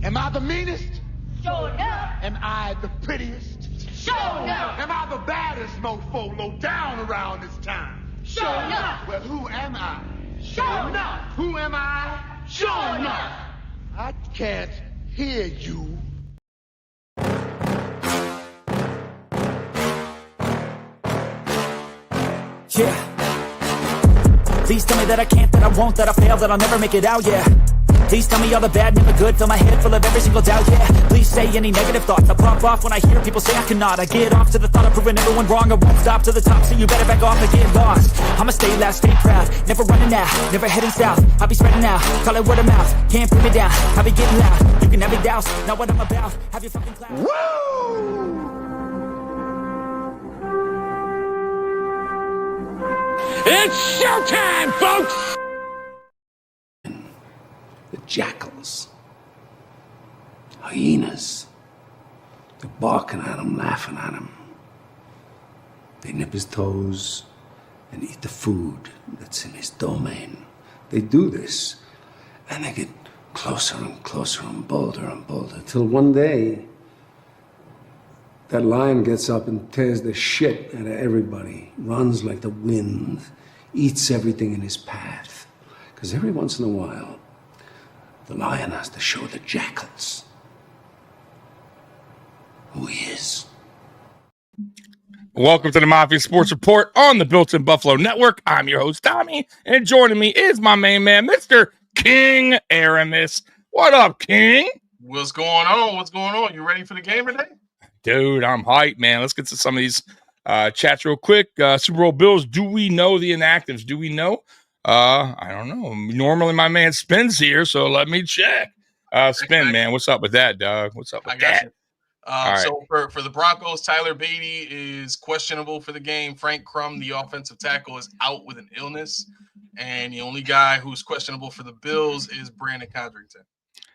Am I the meanest? Sure enough. Am I the prettiest? Sure enough. Am I the baddest mofo low down around this town? Sure enough. Well, who am I? Sure enough. Who am I? Sure enough. I can't hear you. Yeah. Please tell me that I can't, that I won't, that I fail, that I'll never make it out, yeah. Please tell me all the bad, never good, fill my head full of every single doubt, yeah. Please say any negative thoughts, I pop off when I hear people say I cannot. I get off to the thought of proving everyone wrong, I won't stop to the top, so you better back off and get lost. I'ma stay loud, stay proud, never running out, never heading south. I'll be spreading out, call it word of mouth, can't put me down, I'll be getting loud. You can have me douse, not what I'm about, have your fucking clout. Woo! It's showtime, folks! The jackals, hyenas, they're barking at him, laughing at him. They nip his toes and eat the food that's in his domain. They do this, and they get closer and closer and bolder, till one day, that lion gets up and tears the shit out of everybody, runs like the wind, eats everything in his path. Because every once in a while, the lion has to show the jackals who he is. Welcome to the Mafia Sports Report on the Built-in Buffalo Network. I'm your host, Tommy, and joining me is my main man, Mr. King Aramis. What up, King? What's going on? What's going on? You ready for the game today? Dude, I'm hyped, man. Let's get to some of these chats real quick. Super Bowl Bills, do we know the inactives? Do we know? I don't know. Normally my man Spin's here, so let me check. Spin, man, what's up with that, dog? What's up with that? So for the Broncos, Tyler Beatty is questionable for the game. Frank Crum, the offensive tackle, is out with an illness. And the only guy who's questionable for the Bills is Brandon Codrington.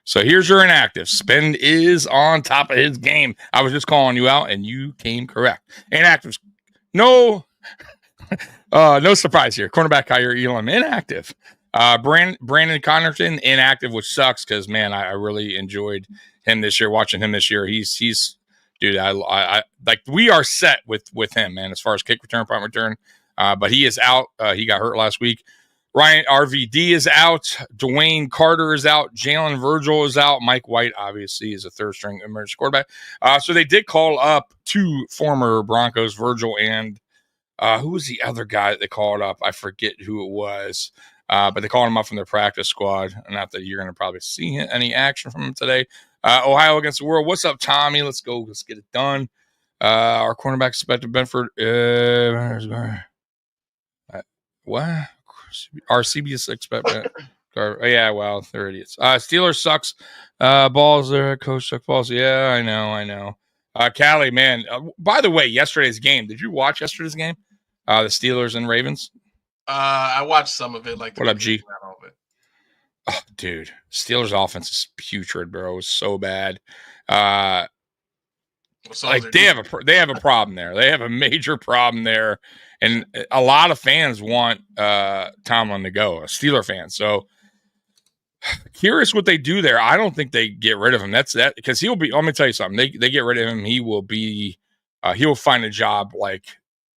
So here's your inactive. Spin is on top of his game. I was just calling you out, and you came correct. Inactives, no surprise here. Cornerback Kyrie Elam, inactive. Brandon Connerton, inactive, which sucks because, man, I really enjoyed him this year. Watching him this year, he's dude. I like we are set with him, man, as far as kick return, punt return. But he is out. He got hurt last week. Ryan RVD is out. Dwayne Carter is out. Jalen Virgil is out. Mike White, obviously, is a third-string emergency quarterback. So they did call up two former Broncos, Virgil and who was the other guy that they called up? I forget who it was. But they called him up from their practice squad. Not that you're going to probably see any action from him today. Ohio against the world. What's up, Tommy? Let's go. Let's get it done. Our cornerback expected Benford. What? Our CBS expected. Yeah, well, they're idiots. Steelers sucks. Balls there. Coach suck balls. Yeah, I know. Callie, man. By the way, yesterday's game. Did you watch yesterday's game? The Steelers and Ravens. I watched some of it. Like, what up, G? Oh, dude, Steelers offense is putrid, bro. It's so bad. Like they have a problem there. They have a major problem there, and a lot of fans want Tomlin to go. A Steeler fan. So curious what they do there. I don't think they get rid of him. That's that because he'll be. Let me tell you something. They get rid of him. He will be. He will find a job like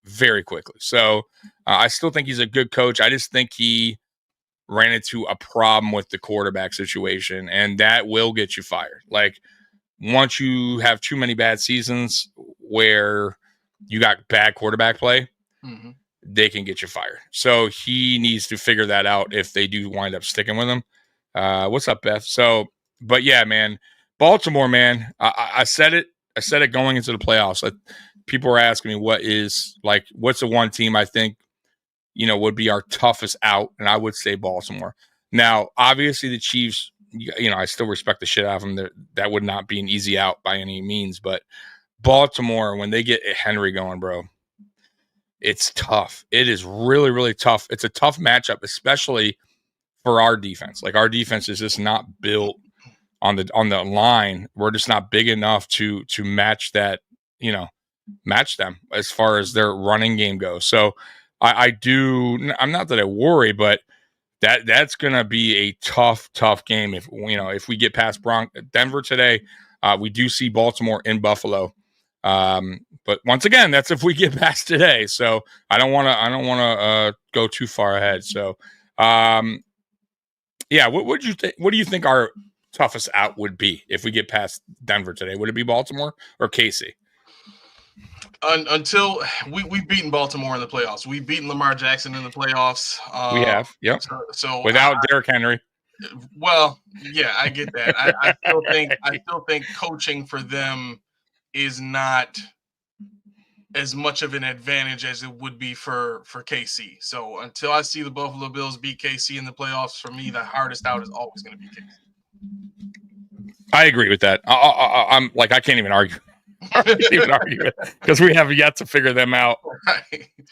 very quickly. So I still think he's a good coach. I just think he ran into a problem with the quarterback situation, and that will get you fired. Like once you have too many bad seasons where you got bad quarterback play, they can get you fired. So he needs to figure that out if they do wind up sticking with him. What's up, Beth? So, but yeah, man, Baltimore, man, I said it going into the playoffs. People were asking me what's the one team I think, would be our toughest out, and I would say Baltimore. Now, obviously the Chiefs, I still respect the shit out of them. That would not be an easy out by any means, but Baltimore, when they get Henry going, bro, it's tough. It is really, really tough. It's a tough matchup, especially for our defense. Like our defense is just not built on the line. We're just not big enough to match that, match them as far as their running game goes. So I'm not that I worry, but that's going to be a tough game. If we get past Denver today, we do see Baltimore in Buffalo. But once again, that's if we get past today. So I don't want to go too far ahead. So, yeah, what do you think our toughest out would be if we get past Denver today? Would it be Baltimore or KC? Until we've beaten Baltimore in the playoffs. We've beaten Lamar Jackson in the playoffs. We have, yep. So without Derrick Henry. Well, yeah, I get that. I still think coaching for them is not as much of an advantage as it would be for KC. So until I see the Buffalo Bills beat KC in the playoffs, for me, the hardest out is always going to be KC. I agree with that. I'm like, I can't even argue. I can't even argue because we have yet to figure them out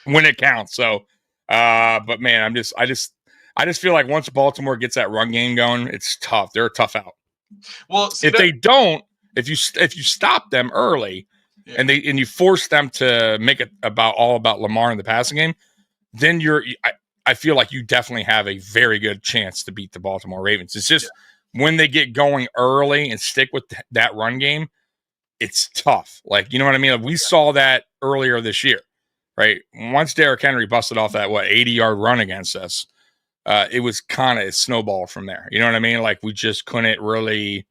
when it counts. So, but man, I just feel like once Baltimore gets that run game going, it's tough. They're a tough out. Well, if you stop them early, yeah, and you force them to make it all about Lamar in the passing game, then I feel like you definitely have a very good chance to beat the Baltimore Ravens. It's just when they get going early and stick with that run game, it's tough. Like, you know what I mean? Like, we saw that earlier this year, right? Once Derrick Henry busted off that 80-yard run against us, it was kind of a snowball from there. You know what I mean? Like, we just couldn't really.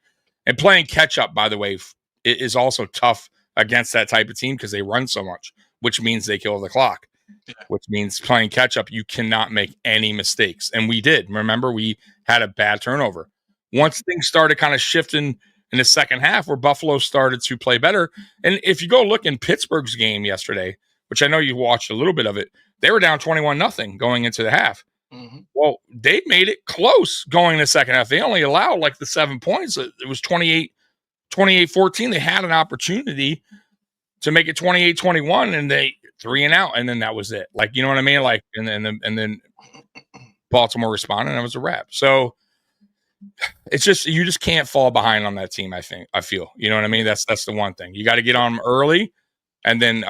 And playing catch up, by the way, it is also tough against that type of team because they run so much, which means they kill the clock, which means playing catch up, you cannot make any mistakes. And we did. Remember, we had a bad turnover. Once things started kind of shifting in the second half, where Buffalo started to play better. And if you go look in Pittsburgh's game yesterday, which I know you watched a little bit of it, they were down 21-0 going into the half. Mm-hmm. Well, they made it close going in the second half. They only allowed like the 7 points. It was 28-14. They had an opportunity to make it 28-21, and they 3 and out, and then that was it. Like, you know what I mean? Like, and then Baltimore responded, and it was a wrap. So it's just, you just can't fall behind on that team. I feel, you know what I mean? That's the one thing. You got to get on them early, and then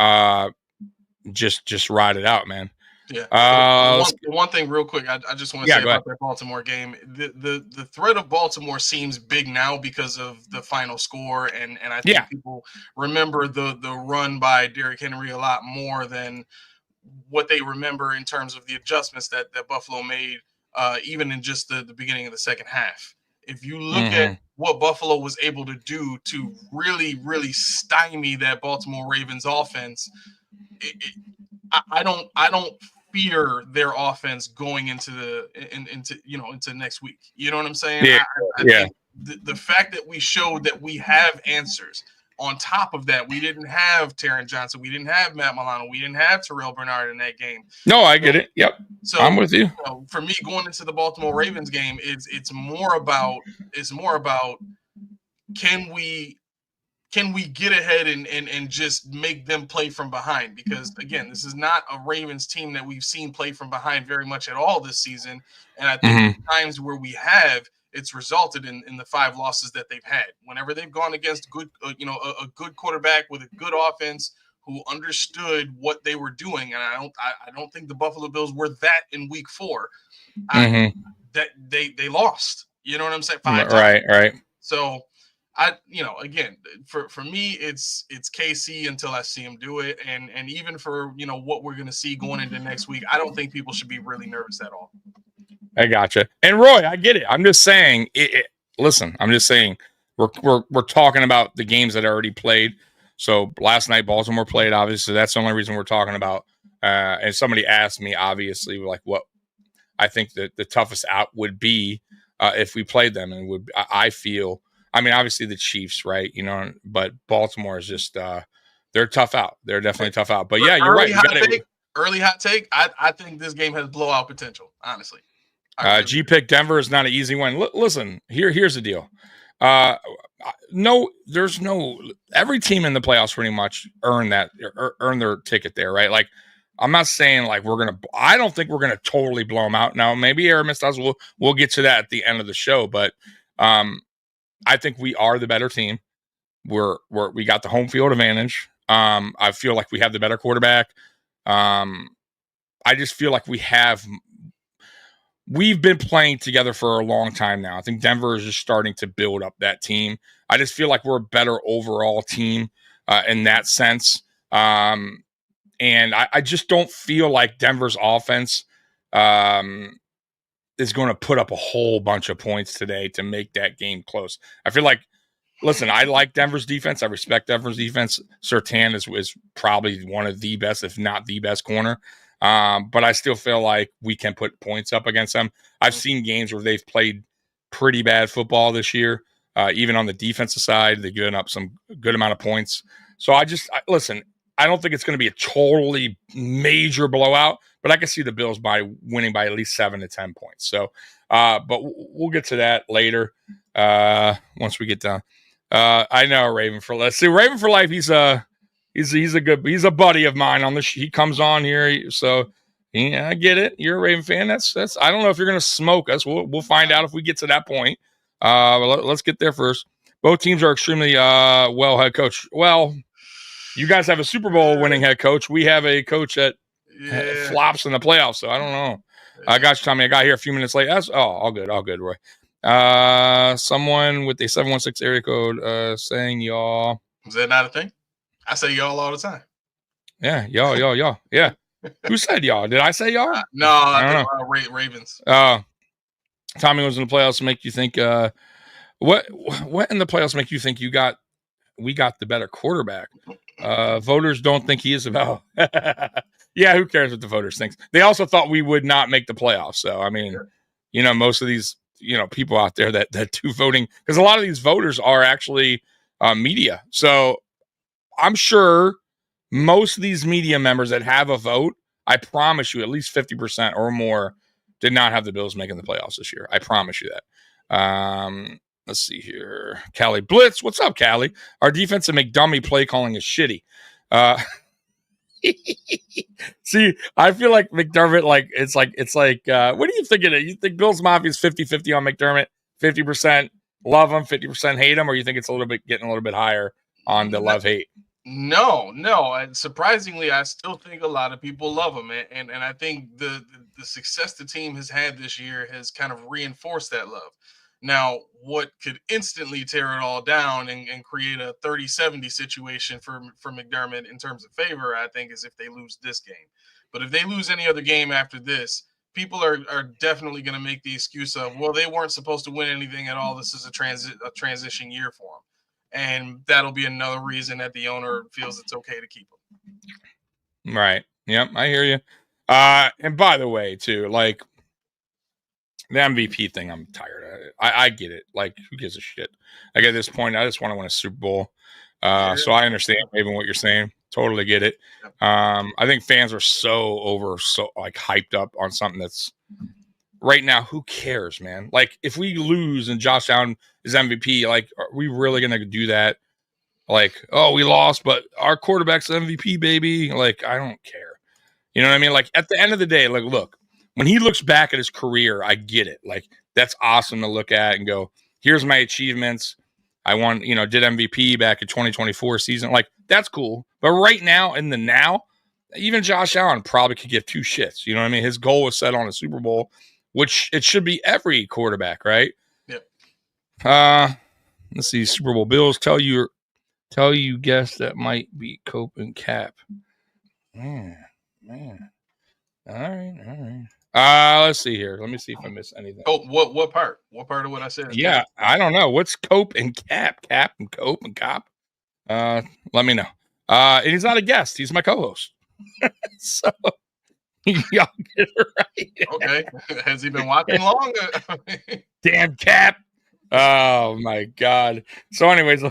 just ride it out, man. Yeah. One thing real quick, I just want to say about that Baltimore game. The threat of Baltimore seems big now because of the final score, and I think people remember the run by Derrick Henry a lot more than what they remember in terms of the adjustments that Buffalo made, even in just the beginning of the second half. If you look at what Buffalo was able to do to really, really stymie that Baltimore Ravens offense, I don't fear their offense going into next week. You know what I'm saying? Yeah. I think the fact that we showed that we have answers. On top of that, we didn't have Taron Johnson, we didn't have Matt Milano, we didn't have Terrell Bernard in that game. No, I get it. Yep. So I'm with you. For me, going into the Baltimore Ravens game, it's more about can we get ahead and just make them play from behind? Because, again, this is not a Ravens team that we've seen play from behind very much at all this season. And I think the times where we have, it's resulted in the 5 losses that they've had. Whenever they've gone against a good quarterback with a good offense who understood what they were doing, and I don't think the Buffalo Bills were that in Week 4. That they lost. You know what I'm saying? 5 times. Right. So again, for me, it's KC until I see him do it, and even for what we're going to see going into next week, I don't think people should be really nervous at all. I gotcha. And Roy, I get it. I'm just saying. Listen, I'm just saying we're talking about the games that are already played. So last night Baltimore played. Obviously, that's the only reason we're talking about. And somebody asked me, obviously, like what I think the toughest out would be if we played them, and I feel. I mean, obviously the Chiefs, right? But Baltimore is just they're tough out. They're definitely tough out. But yeah, you're right. Early hot take. I think this game has blowout potential. Honestly. G pick Denver is not an easy one. Listen, here's the deal. There's no every team in the playoffs pretty much earn their ticket there, right? Like, I'm not saying like I don't think we're gonna totally blow them out. Now, maybe Aramis does. We'll get to that at the end of the show, but I think we are the better team. We got the home field advantage. I feel like we have the better quarterback. I just feel like we have we've been playing together for a long time now. I think Denver is just starting to build up that team. I just feel like we're a better overall team in that sense. And I just don't feel like Denver's offense is going to put up a whole bunch of points today to make that game close. I feel like, listen, I like Denver's defense. I respect Denver's defense. Surtain is probably one of the best, if not the best corner. But I still feel like we can put points up against them. I've seen games where they've played pretty bad football this year. Even on the defensive side, they've given up some good amount of points. So listen, I don't think it's going to be a totally major blowout, but I can see the Bills winning by at least 7 to 10 points. So, but we'll get to that later once we get done. I know Raven for Life. See, Raven for Life. He's a buddy of mine on he comes on here. So yeah, I get it. You're a Raven fan. That's. I don't know if you're going to smoke us. We'll find out if we get to that point. Let's get there first. Both teams are extremely well head coach. Well, you guys have a Super Bowl winning head coach. We have a coach that flops in the playoffs. So I don't know. I got you, Tommy. I got here a few minutes late. All good, Roy. Someone with a 716 area code saying y'all. Is that not a thing? I say y'all all the time. Yeah, y'all. Yeah. Who said y'all? Did I say y'all? No, I don't know. Ravens. Tommy was in the playoffs to make you think what in the playoffs make you think we got the better quarterback? Voters don't think he is about. Yeah, who cares what the voters think? They also thought we would not make the playoffs. So I mean, most of these people out there that do voting, because a lot of these voters are actually media. So I'm sure most of these media members that have a vote, I promise you, at least 50% or more did not have the Bills making the playoffs this year. I promise you that. Let's see here. Callie Blitz. What's up, Callie? Our defensive McDummy play calling is shitty. See, I feel like McDermott, it's like, what do you think of it? You think Bills Mafia is 50-50 on McDermott? 50% love him, 50% hate him, or you think it's getting a little bit higher on the love-hate? No. And surprisingly, I still think a lot of people love him. And I think the success the team has had this year has kind of reinforced that love. Now, what could instantly tear it all down and create a 30-70 situation for McDermott in terms of favor, I think, is if they lose this game. But if they lose any other game after this, people are definitely going to make the excuse of, well, they weren't supposed to win anything at all. This is a transition year for them. And that'll be another reason that the owner feels it's okay to keep him. Right. Yep, I hear you. And by the way, too, like, the MVP thing, I'm tired of it. I get it. Like, who gives a shit? Like, at this point, I just want to win a Super Bowl. So I understand even what you're saying. Totally get it. I think fans are so hyped up on something that's right now. Who cares, man? Like, if we lose and Josh Allen is MVP, like, are we really going to do that? Like, oh, we lost, but our quarterback's MVP, baby. Like, I don't care. You know what I mean? Like, at the end of the day, like, look. When he looks back at his career, I get it. Like, that's awesome to look at and go, here's my achievements. I won, did MVP back in 2024 season. Like, that's cool. But right now, in the now, even Josh Allen probably could give two shits. You know what I mean? His goal was set on a Super Bowl, which it should be every quarterback, right? Yep. Let's see. Super Bowl Bills tell you guess that might be Cope and Cap. Man. All right. Let's see here. Let me see if I missed anything. Oh, what part? What part of what I said? Yeah, I don't know. What's Cope and Cap? Cap and Cope and Cop? Let me know. And he's not a guest. He's my co-host. So y'all get it right. Okay. Has he been watching long? Damn Cap. Oh my God. So anyways,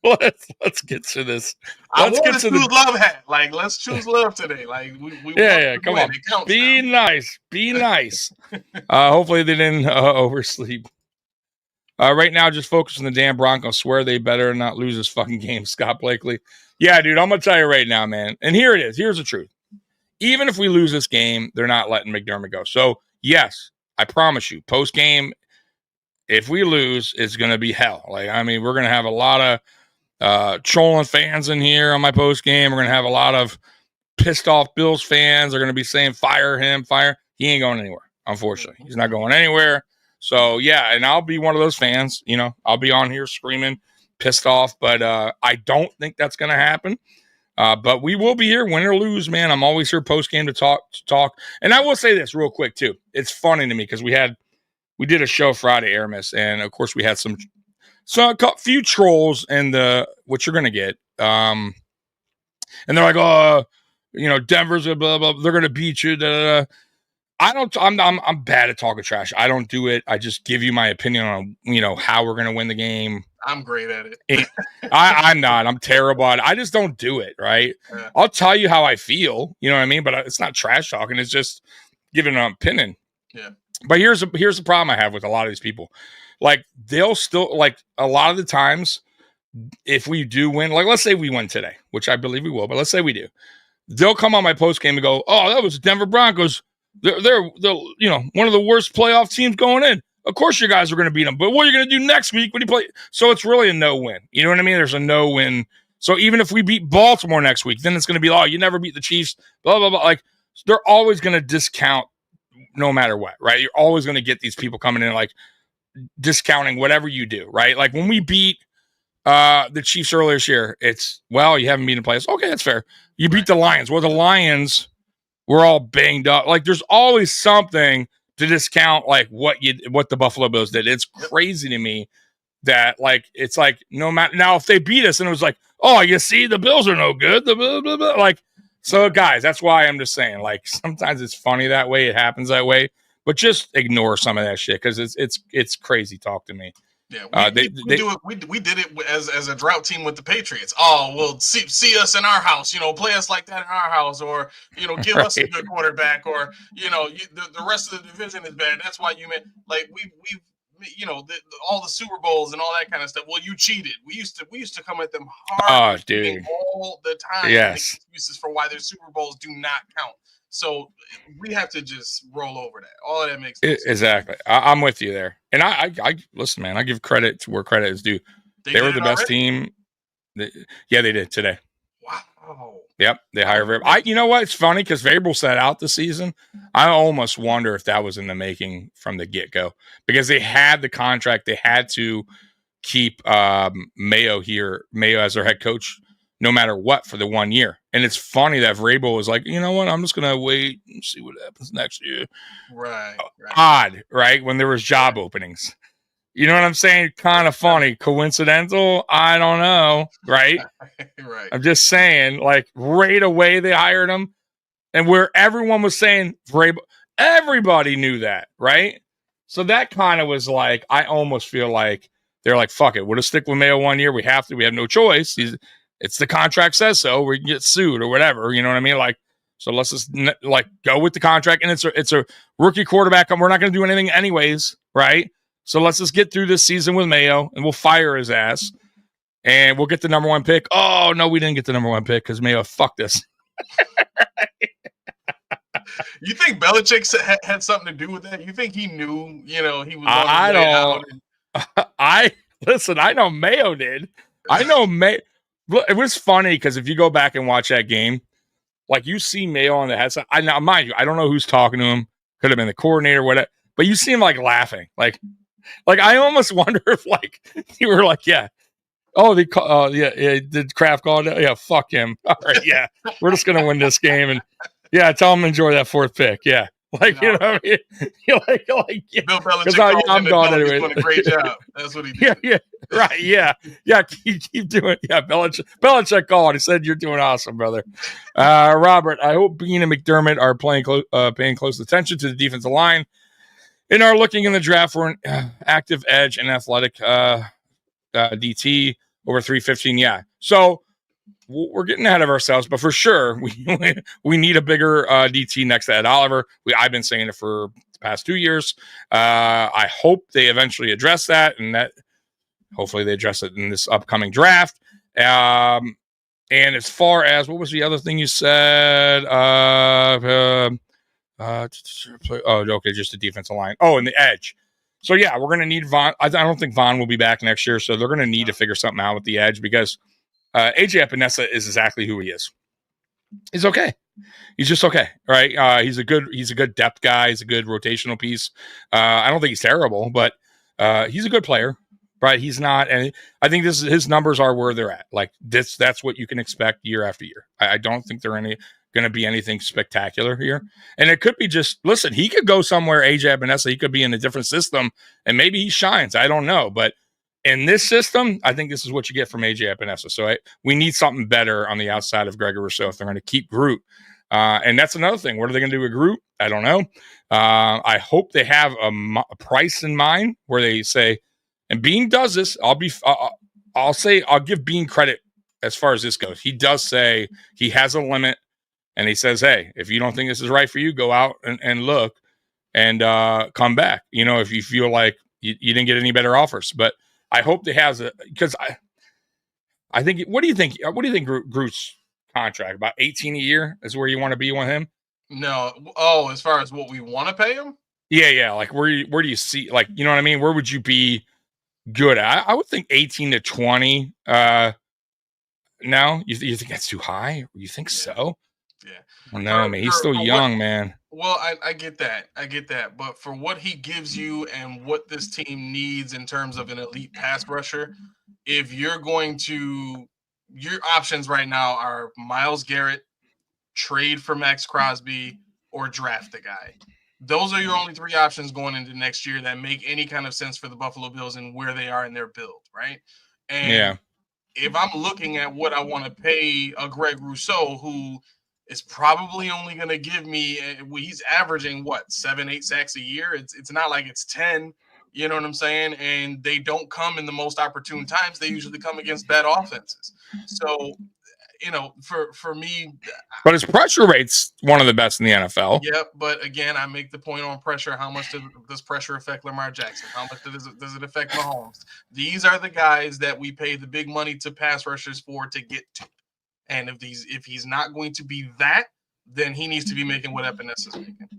let's get to this. Let's get to the love hat. Like, let's choose love today. Like, we come on. Be nice. Hopefully they didn't oversleep. Right now, just focus on the damn Broncos. Swear they better not lose this fucking game, Scott Blakely. Yeah, dude, I'm gonna tell you right now, man. And here it is. Here's the truth. Even if we lose this game, they're not letting McDermott go. So yes, I promise you, post game, if we lose, it's gonna be hell. Like, I mean, we're gonna have a lot of trolling fans in here on my post game. We're gonna have a lot of pissed off Bills fans. They're gonna be saying, "Fire him, fire." He ain't going anywhere. unfortunately. He's not going anywhere. So, yeah, and I'll be one of those fans. I'll be on here screaming, pissed off. But I don't think that's going to happen. But we will be here, win or lose, man. I'm always here post-game to talk. And I will say this real quick, too. It's funny to me because we did a show Friday, Aramis, and, of course, we had a few trolls in what you're going to get. And they're like, oh, Denver's a blah, blah, they're going to beat you, da, da, da. I'm bad at talking trash. I don't do it. I just give you my opinion on, how we're going to win the game. I'm great at it. I'm not. I'm terrible at it. I just don't do it, right? Yeah. I'll tell you how I feel, you know what I mean? But it's not trash talking. It's just giving an opinion. Yeah. But here's the problem I have with a lot of these people. Like, they'll still, like, a lot of the times, if we do win, like, let's say we win today, which I believe we will, but let's say we do. They'll come on my post game and go, oh, that was Denver Broncos. They're one of the worst playoff teams going in. Of course you guys are going to beat them, but what are you going to do next week when you play? So it's really a no-win. You know what I mean? There's a no-win. So even if we beat Baltimore next week, then it's going to be, oh, you never beat the Chiefs, blah, blah, blah. Like, they're always going to discount no matter what, right? You're always going to get these people coming in, like, discounting whatever you do, right? Like, when we beat the Chiefs earlier this year, it's, well, you haven't beaten the playoffs. Okay, that's fair. You beat the Lions. Well, the Lions were all banged up. Like, there's always something to discount, like, what the Buffalo Bills did. It's crazy to me that, like, it's like, no matter now, if they beat us and it was like, oh, you see, the Bills are no good, the blah, blah, blah. Like, so guys, that's why I'm just saying, like, sometimes it's funny that way, it happens that way, but just ignore some of that shit because it's crazy talk to me. Yeah, we did it as a drought team with the Patriots. Oh, well, see us in our house, play us like that in our house, or give right. us a good quarterback, or the rest of the division is bad. That's why you meant, like, we all the Super Bowls and all that kind of stuff. Well, you cheated. We used to come at them hard, dude, all the time. Yes, excuses for why their Super Bowls do not count. So we have to just roll over that. All of that makes sense. Exactly. I'm with you there. And I listen, man, I give credit to where credit is due. They were the best team. Yeah, they did today. Wow. Yep, they hired Vrabel. You know what? It's funny because Vrabel sat out the season. I almost wonder if that was in the making from the get-go because they had the contract. They had to keep Mayo as their head coach no matter what for the 1 year. And it's funny that Vrabel was like, you know what? I'm just going to wait and see what happens next year. Right. Odd, right? When there was job openings. You know what I'm saying? Kind of funny. Coincidental? I don't know. Right? Right. I'm just saying, like, right away they hired him. And where everyone was saying Vrabel, everybody knew that, right? So that kind of was like, I almost feel like they're like, fuck it. We'll just stick with Mayo 1 year. We have to. We have no choice. It's the contract says so. We can get sued or whatever. You know what I mean? Like, so let's just like go with the contract. And it's a rookie quarterback. We're not going to do anything anyways, right? So let's just get through this season with Mayo and we'll fire his ass and we'll get the number 1 pick. Oh, no, we didn't get the number 1 pick because Mayo fucked us. You think Belichick had something to do with that? You think he knew, he was on I don't. Listen, I know Mayo did. I know Mayo. It was funny because if you go back and watch that game, like you see Mayo on the headset. Now, mind you, I don't know who's talking to him. Could have been the coordinator, whatever. But you see him like laughing, like I almost wonder if like you were like, yeah, oh, did Kraft call it? Yeah, fuck him. All right, yeah, we're just gonna win this game, and yeah, tell him to enjoy that 4th pick. Yeah. Like, you know what I mean? You're like, yeah. Bill Belichick I'm gone anyway. Doing a great job. That's what he did. Yeah, right, yeah. Keep doing it. Yeah, Belichick called. He said, you're doing awesome, brother. Robert, I hope Bean and McDermott are paying close attention to the defensive line and are looking in the draft for an active edge and athletic DT over 315. Yeah. So we're getting ahead of ourselves, but for sure, we need a bigger DT next to Ed Oliver. I've been saying it for the past 2 years. I hope they eventually address that, and that hopefully they address it in this upcoming draft. And as far as what was the other thing you said? Just the defensive line. Oh, and the edge. So yeah, we're going to need Von. I don't think Von will be back next year, so they're going to need to figure something out with the edge because AJ Epinesa is exactly who he is. He's okay. He's just okay, right? He's a good depth guy. He's a good rotational piece. I don't think he's terrible, but he's a good player, right? He's not, and I think his numbers are where they're at. Like that's what you can expect year after year. I don't think they're going to be anything spectacular here, and it could be just listen. He could go somewhere. AJ Epinesa, he could be in a different system, and maybe he shines. I don't know, but in this system, I think this is what you get from AJ Epinesa. So we need something better on the outside of Gregory Rousseau if they're going to keep Groot. And that's another thing. What are they going to do with Groot? I don't know. I hope they have a price in mind where they say, and Bean does this. I'll give Bean credit as far as this goes. He does say he has a limit, and he says, hey, if you don't think this is right for you, go out and look and come back. You know, if you feel like you didn't get any better offers. But I hope they have because I think. What do you think? What do you think Groot's contract about 18 a year is where you want to be with him? No. Oh, as far as what we want to pay him? Yeah. Like where do you see, like, you know what I mean? Where would you be good at? I would think 18 to 20. No, you think that's too high? You think so? Yeah. Well, no, man, he's still young, man. Well, I get that. But for what he gives you and what this team needs in terms of an elite pass rusher, if you're going to, your options right now are Myles Garrett, trade for Max Crosby, or draft the guy. Those are your only three options going into next year that make any kind of sense for the Buffalo Bills and where they are in their build, right? And if I'm looking at what I want to pay a Greg Rousseau, who is probably only going to give me, he's averaging 7-8 sacks a year. It's not like it's 10, you know what I'm saying? And they don't come in the most opportune times. They usually come against bad offenses. So, you know, for me, but his pressure rate's one of the best in the NFL. Yeah, but again, I make the point on pressure. How much does pressure affect Lamar Jackson? How much does it affect Mahomes? These are the guys that we pay the big money to pass rushers for to get to. And if he's not going to be that, then he needs to be making what Epinesa is making.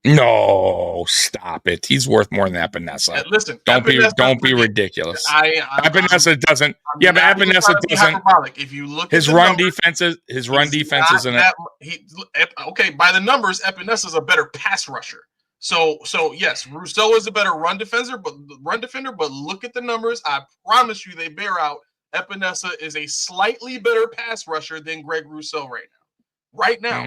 No, stop it. He's worth more than Epinesa. Listen, don't be ridiculous. Epinesa doesn't. But Epinesa doesn't. If you look, his run defense is in it. Okay, by the numbers, Epinesa is a better pass rusher. So yes, Rousseau is a better run defender, but look at the numbers. I promise you, they bear out. Epinesa is a slightly better pass rusher than Greg Rousseau right now.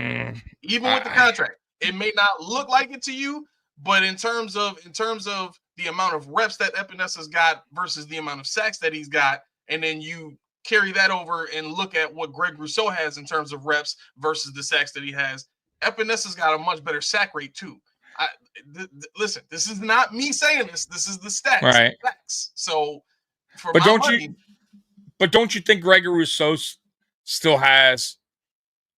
Even with the contract. It may not look like it to you, but in terms of the amount of reps that Epinesa's got versus the amount of sacks that he's got, and then you carry that over and look at what Greg Rousseau has in terms of reps versus the sacks that he has, Epinesa's got a much better sack rate too. Listen, this is not me saying this. This is the stats. Right. Facts. So, don't you think Greg Rousseau still has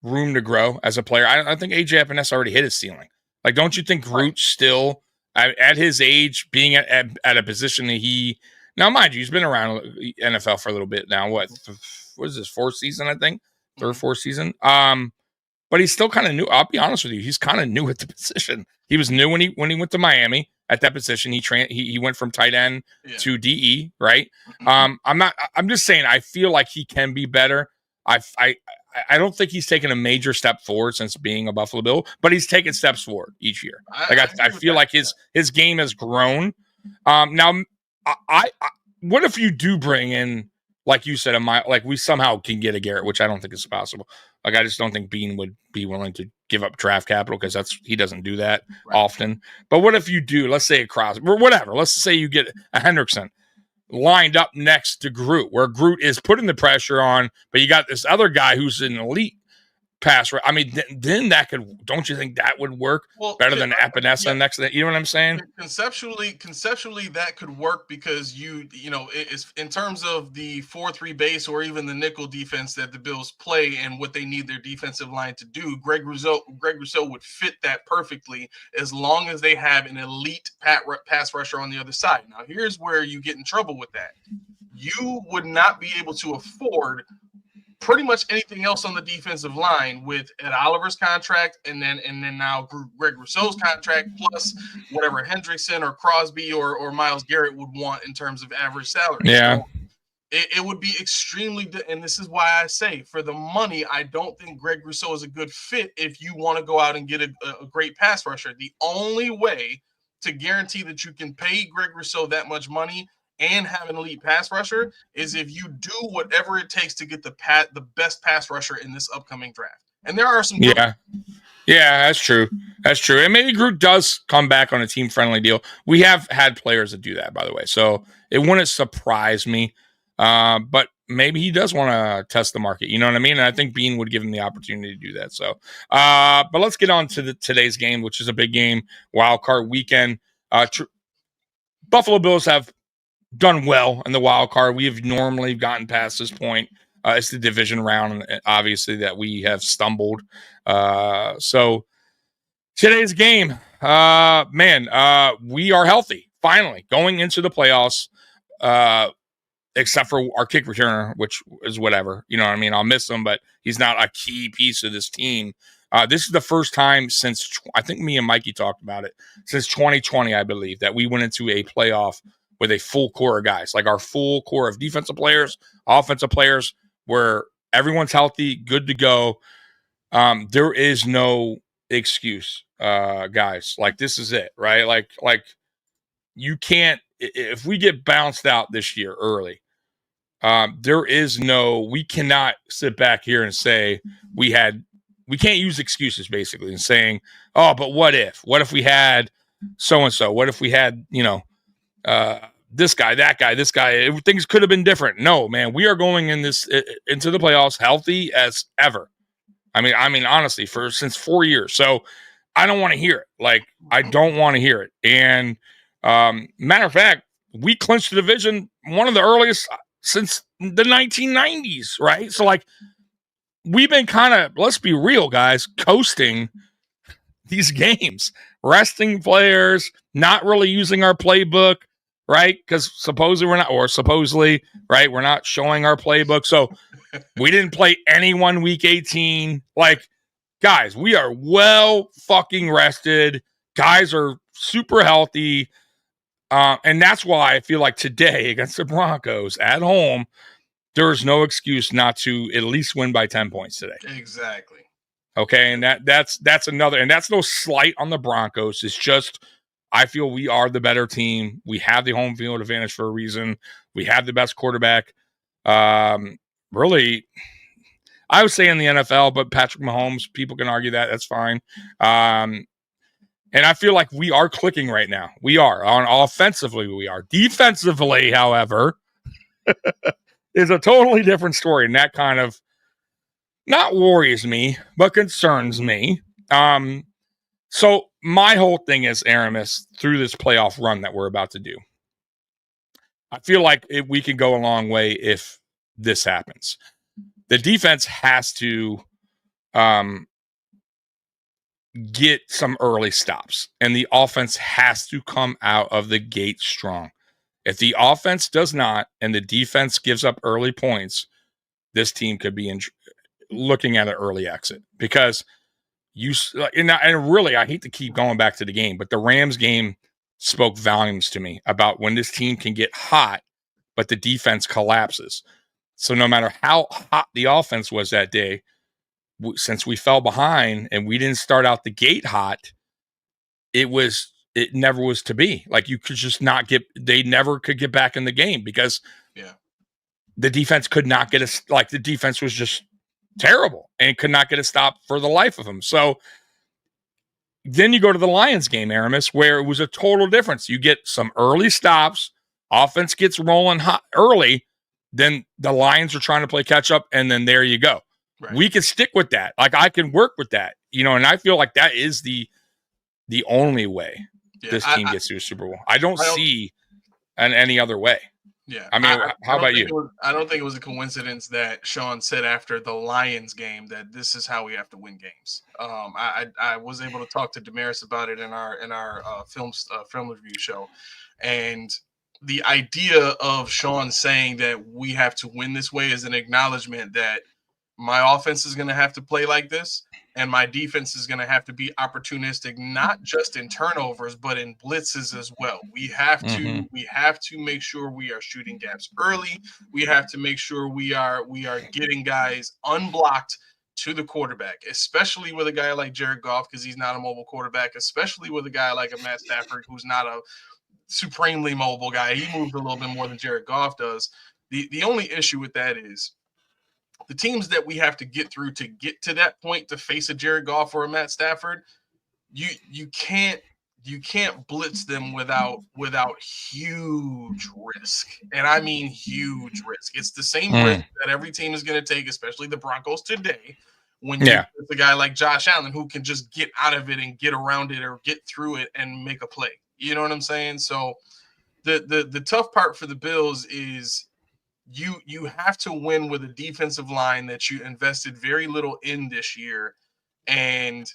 room to grow as a player? I think AJ Epinesa already hit his ceiling. Like, don't you think Groot still, at his age, being at a position that now, mind you, he's been around NFL for a little bit now. What is this, fourth season, I think? Fourth season. But he's still kind of new. I'll be honest with you. He's kind of new at the position. He was new when he went to Miami at that position. He went from tight end to DE, right? I'm just saying, I feel like he can be better. I don't think he's taken a major step forward since being a Buffalo Bill, but he's taken steps forward each year. I feel like his game has grown. Now, what if you do bring in, like you said, like we somehow can get a Garrett, which I don't think is possible. Like, I just don't think Bean would be willing to give up draft capital because he doesn't do that often. But what if you do? Let's say a Crosby or whatever. Let's say you get a Hendrickson lined up next to Groot, where Groot is putting the pressure on, but you got this other guy who's an elite passer. I mean, then that don't you think that would work better than Epinesa next to that? You know what I'm saying? Conceptually, that could work because you know, it's in terms of the 4-3 base or even the nickel defense that the Bills play and what they need their defensive line to do. Greg Rousseau would fit that perfectly as long as they have an elite pass rusher on the other side. Now, here's where you get in trouble with that. You would not be able to afford pretty much anything else on the defensive line with Ed Oliver's contract and then now Greg Rousseau's contract plus whatever Hendrickson or Crosby or Myles Garrett would want in terms of average salary. Yeah. So It would be extremely, and this is why I say, for the money, I don't think Greg Rousseau is a good fit if you want to go out and get a great pass rusher. The only way to guarantee that you can pay Greg Rousseau that much money and have an elite pass rusher is if you do whatever it takes to get the best pass rusher in this upcoming draft. And there are some good ones. Yeah, that's true. That's true. And maybe Groot does come back on a team-friendly deal. We have had players that do that, by the way. So it wouldn't surprise me. But maybe he does want to test the market. You know what I mean? And I think Bean would give him the opportunity to do that. So, but let's get on to today's game, which is a big game, wild card weekend. Buffalo Bills have done well in the wild card. We have normally gotten past this point. It's the division round, obviously, that we have stumbled. So today's game, we are healthy, finally, going into the playoffs, except for our kick returner, which is whatever. You know what I mean? I'll miss him, but he's not a key piece of this team. This is the first time since, I think me and Mikey talked about it, since 2020, I believe, that we went into a playoff with a full core of guys, like our full core of defensive players, offensive players, where everyone's healthy, good to go. There is no excuse, guys. Like, this is it, right? Like you can't, if we get bounced out this year early, we cannot sit back here and say we can't use excuses basically and saying, oh, but what if we had so-and-so, what if we had, this guy, that guy, this guy, things could have been different. No, man, we are going into the playoffs healthy as ever. I mean, honestly, since 4 years. So I don't want to hear it. Like, I don't want to hear it. And matter of fact, we clinched the division, one of the earliest since the 1990s, right? So, like, we've been kind of, let's be real, guys, coasting these games, resting players, not really using our playbook, right? Because supposedly, right, we're not showing our playbook. So we didn't play anyone week 18. Like, guys, we are well fucking rested. Guys are super healthy. And that's why I feel like today against the Broncos at home, there is no excuse not to at least win by 10 points today. Exactly. Okay, and that's another, and that's no slight on the Broncos. It's just, I feel we are the better team. We have the home field advantage for a reason. We have the best quarterback. Really, I would say in the NFL, but Patrick Mahomes, people can argue that. That's fine. And I feel like we are clicking right now. We are. Offensively, we are. Defensively, however, is a totally different story. And that kind of not worries me, but concerns me. So my whole thing is, Aramis, through this playoff run that we're about to do, I feel like we can go a long way if this happens. The defense has to get some early stops, and the offense has to come out of the gate strong. If the offense does not, and the defense gives up early points, this team could be looking at an early exit, because and really, I hate to keep going back to the game, but the Rams game spoke volumes to me about when this team can get hot, but the defense collapses. So no matter how hot the offense was that day, since we fell behind and we didn't start out the gate hot, it never was to be. Like, you could just not they never could get back in the game, because the defense could not get us. Like, the defense was just terrible and could not get a stop for the life of them. So then you go to the Lions game, Aramis, where it was a total difference. You get some early stops, offense gets rolling hot early, then the Lions are trying to play catch up, and then there you go. Right. We can stick with that. Like, I can work with that, and I feel like that is the only way this team gets to a Super Bowl. I don't see any other way. Yeah. I mean, how about you? I don't think it was a coincidence that Sean said after the Lions game that this is how we have to win games. I was able to talk to Damaris about it in our film review show, and the idea of Sean saying that we have to win this way is an acknowledgement that my offense is going to have to play like this, And my defense is going to have to be opportunistic, not just in turnovers, but in blitzes as well. We have to make sure we are shooting gaps early. We have to make sure we are getting guys unblocked to the quarterback, especially with a guy like Jared Goff, because he's not a mobile quarterback, especially with a guy like a Matt Stafford, who's not a supremely mobile guy. He moves a little bit more than Jared Goff does. The only issue with that is the teams that we have to get through to get to that point to face a Jared Goff or a Matt Stafford, you can't blitz them without huge risk. And I mean huge risk. It's the same risk that every team is going to take, especially the Broncos today, when you get a guy like Josh Allen who can just get out of it and get around it or get through it and make a play. You know what I'm saying? So the tough part for the Bills is you have to win with a defensive line that you invested very little in this year, and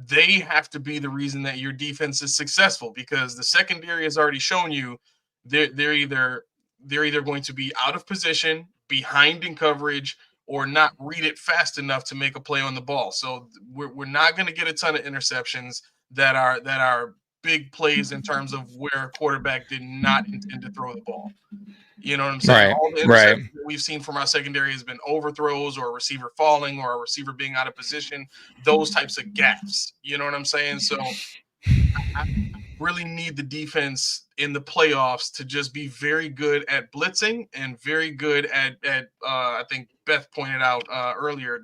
they have to be the reason that your defense is successful, because the secondary has already shown you they're either going to be out of position, behind in coverage, or not read it fast enough to make a play on the ball. So we're not going to get a ton of interceptions that are big plays in terms of where a quarterback did not intend to throw the ball. You know what I'm saying? All the interceptions that we've seen from our secondary has been overthrows or a receiver falling or a receiver being out of position, those types of gaffes. You know what I'm saying? So I really need the defense in the playoffs to just be very good at blitzing and very good at I think Beth pointed out earlier,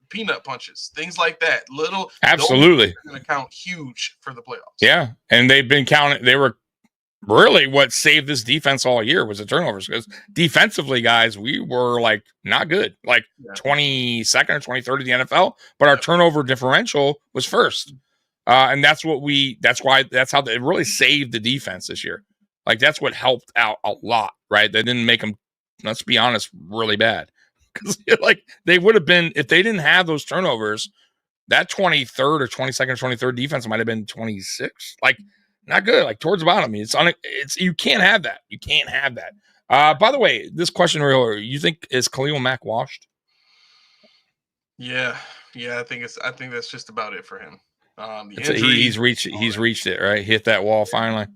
peanut punches, things like that. Absolutely going to count huge for the playoffs. Yeah, and they've been counting. They were really what saved this defense all year was the turnovers, because defensively, guys, we were like not good, like 22nd or 23rd in the NFL, but our turnover differential was first. And that's how it really saved the defense this year. Like that's what helped out a lot, right? They didn't make them, let's be honest, really bad. Because like they would have been, if they didn't have those turnovers, that 23rd or 22nd or 23rd defense might have been 26. Like not good, like towards the bottom. It's you can't have that. You can't have that. By the way, this question earlier, you think is Khalil Mack washed? Yeah. I think that's just about it for him. He's reached it, right? Hit that wall finally.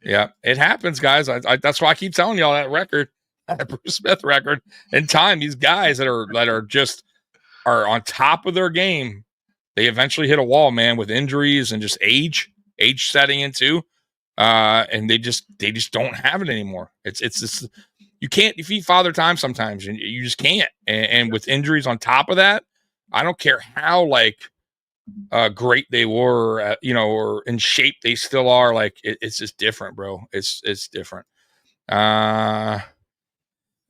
Yeah, it happens, guys. That's why I keep telling y'all that record, that Bruce Smith record. In time, these guys that are on top of their game, they eventually hit a wall, man, with injuries and just age setting in too. And they just don't have it anymore. It's just, you can't defeat Father Time sometimes, and you just can't. And with injuries on top of that, I don't care how great they were, or in shape they still are. Like it's just different, bro. It's different.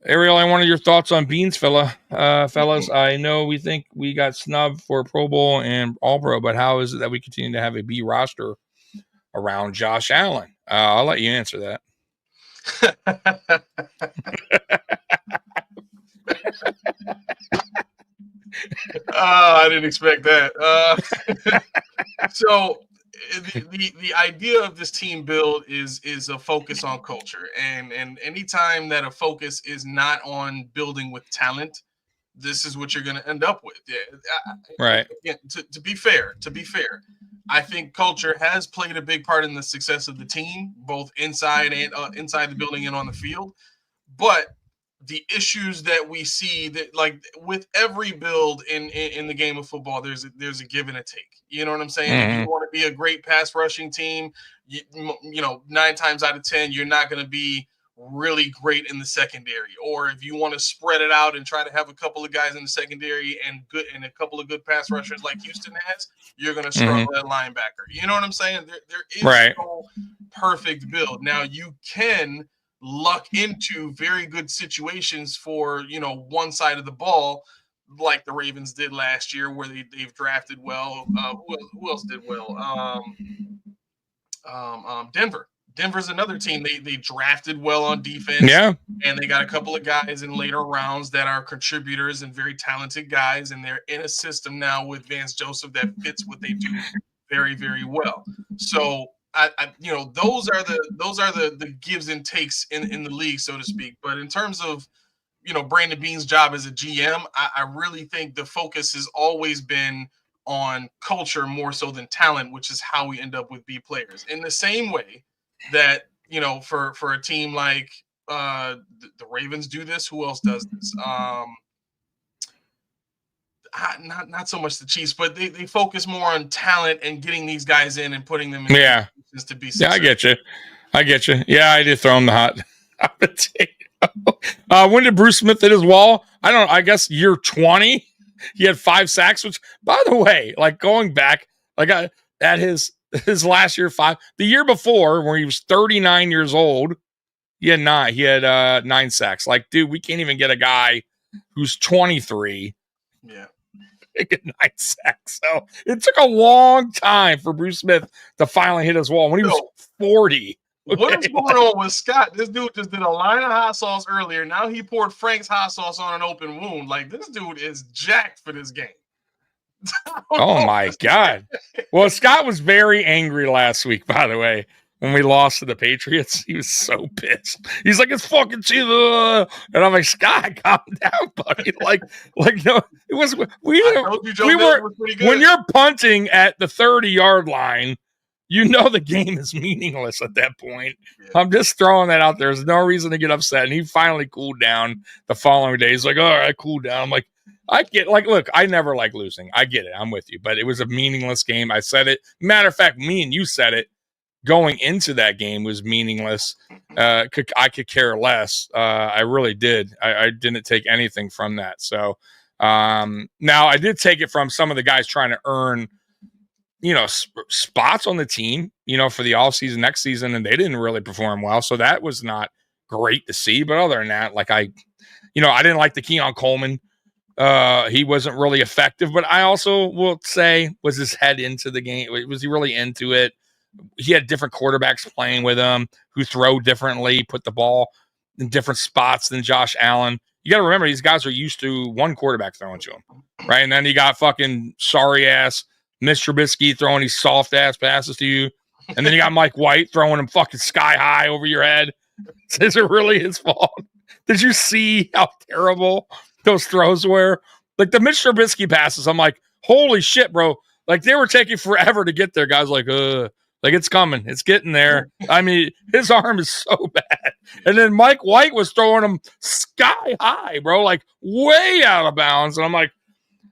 Ariel, I wanted your thoughts on Beans, fellas. I know we think we got snubbed for Pro Bowl and All Pro, but how is it that we continue to have a B roster around Josh Allen? I'll let you answer that. I didn't expect that. So the idea of this team build is a focus on culture, and anytime that a focus is not on building with talent, this is what you're going to end up with. Right. Again, to be fair, I think culture has played a big part in the success of the team, both inside and inside the building and on the field. But the issues that we see, that like with every build in the game of football, there's a give and a take. You know what I'm saying? Mm-hmm. If you want to be a great pass rushing team, you 9 times out of 10, you're not going to be really great in the secondary. Or if you want to spread it out and try to have a couple of guys in the secondary and a couple of good pass rushers like Houston has, you're going to struggle at linebacker. You know what I'm saying? There is no perfect build. Now you can luck into very good situations for one side of the ball, like the Ravens did last year, where they've drafted well. Who else did well? Denver's another team. They drafted well on defense, and they got a couple of guys in later rounds that are contributors and very talented guys, and they're in a system now with Vance Joseph that fits what they do very, very well. So those are the gives and takes in the league, so to speak. But in terms of Brandon Beane's job as a GM, I really think the focus has always been on culture more so than talent, which is how we end up with B players. In the same way that, for a team like the Ravens do this, who else does this? Not so much the Chiefs, but they focus more on talent and getting these guys in and putting them in positions to be successful. Yeah, I get you. Yeah, I did throw him the hot potato. When did Bruce Smith hit his wall? I guess year 20. He had 5 sacks, which, by the way, like going back, like at his last year, 5. The year before, when he was 39 years old, he had 9. He had 9 sacks. Like, dude, we can't even get a guy who's 23. Yeah. Get 9 sacks. So it took a long time for Bruce Smith to finally hit his wall when he was 40. Okay. What is going on with Scott? This dude just did a line of hot sauce earlier. Now he poured Frank's hot sauce on an open wound. Like, this dude is jacked for this game. Oh my God. Well, Scott was very angry last week, by the way, when we lost to the Patriots. He was so pissed. He's like, it's fucking cheating. And I'm like, Scott, calm down, buddy. Like, no, it was, we were, when you're punting at the 30-yard line, you know the game is meaningless at that point. Yeah. I'm just throwing that out there. There's no reason to get upset. And he finally cooled down the following day. He's like, all right, cool down. I'm like, I get, like, look, I never like losing. I get it. I'm with you. But it was a meaningless game. I said it. Matter of fact, me and you said it. Going into that game was meaningless. I could care less. I really did. I didn't take anything from that. So now I did take it from some of the guys trying to earn, spots on the team, for the off season next season, and they didn't really perform well. So that was not great to see. But other than that, like I didn't like the Keon Coleman. He wasn't really effective, but I also will say, was his head into the game? Was he really into it? He had different quarterbacks playing with him who throw differently, put the ball in different spots than Josh Allen. You got to remember, these guys are used to one quarterback throwing to them, right? And then you got fucking sorry-ass Mr. Trubisky throwing these soft-ass passes to you. And then you got Mike White throwing them fucking sky high over your head. Is it really his fault? Did you see how terrible those throws were? Like the Mitch Trubisky passes, I'm like, holy shit, bro. Like they were taking forever to get there. Guys like it's coming. It's getting there. I mean, his arm is so bad. And then Mike White was throwing them sky high, bro, like way out of bounds. And I'm like,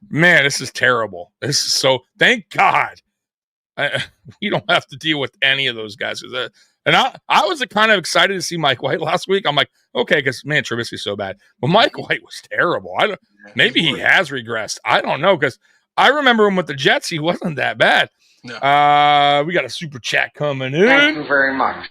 man, this is terrible. This is so, thank God we don't have to deal with any of those guys. And I was kind of excited to see Mike White last week. I'm like, okay, because, man, Trubisky's so bad. But Mike White was terrible. Maybe he has regressed. I don't know, because I remember him with the Jets. He wasn't that bad. No. We got a super chat coming in. Thank you very much.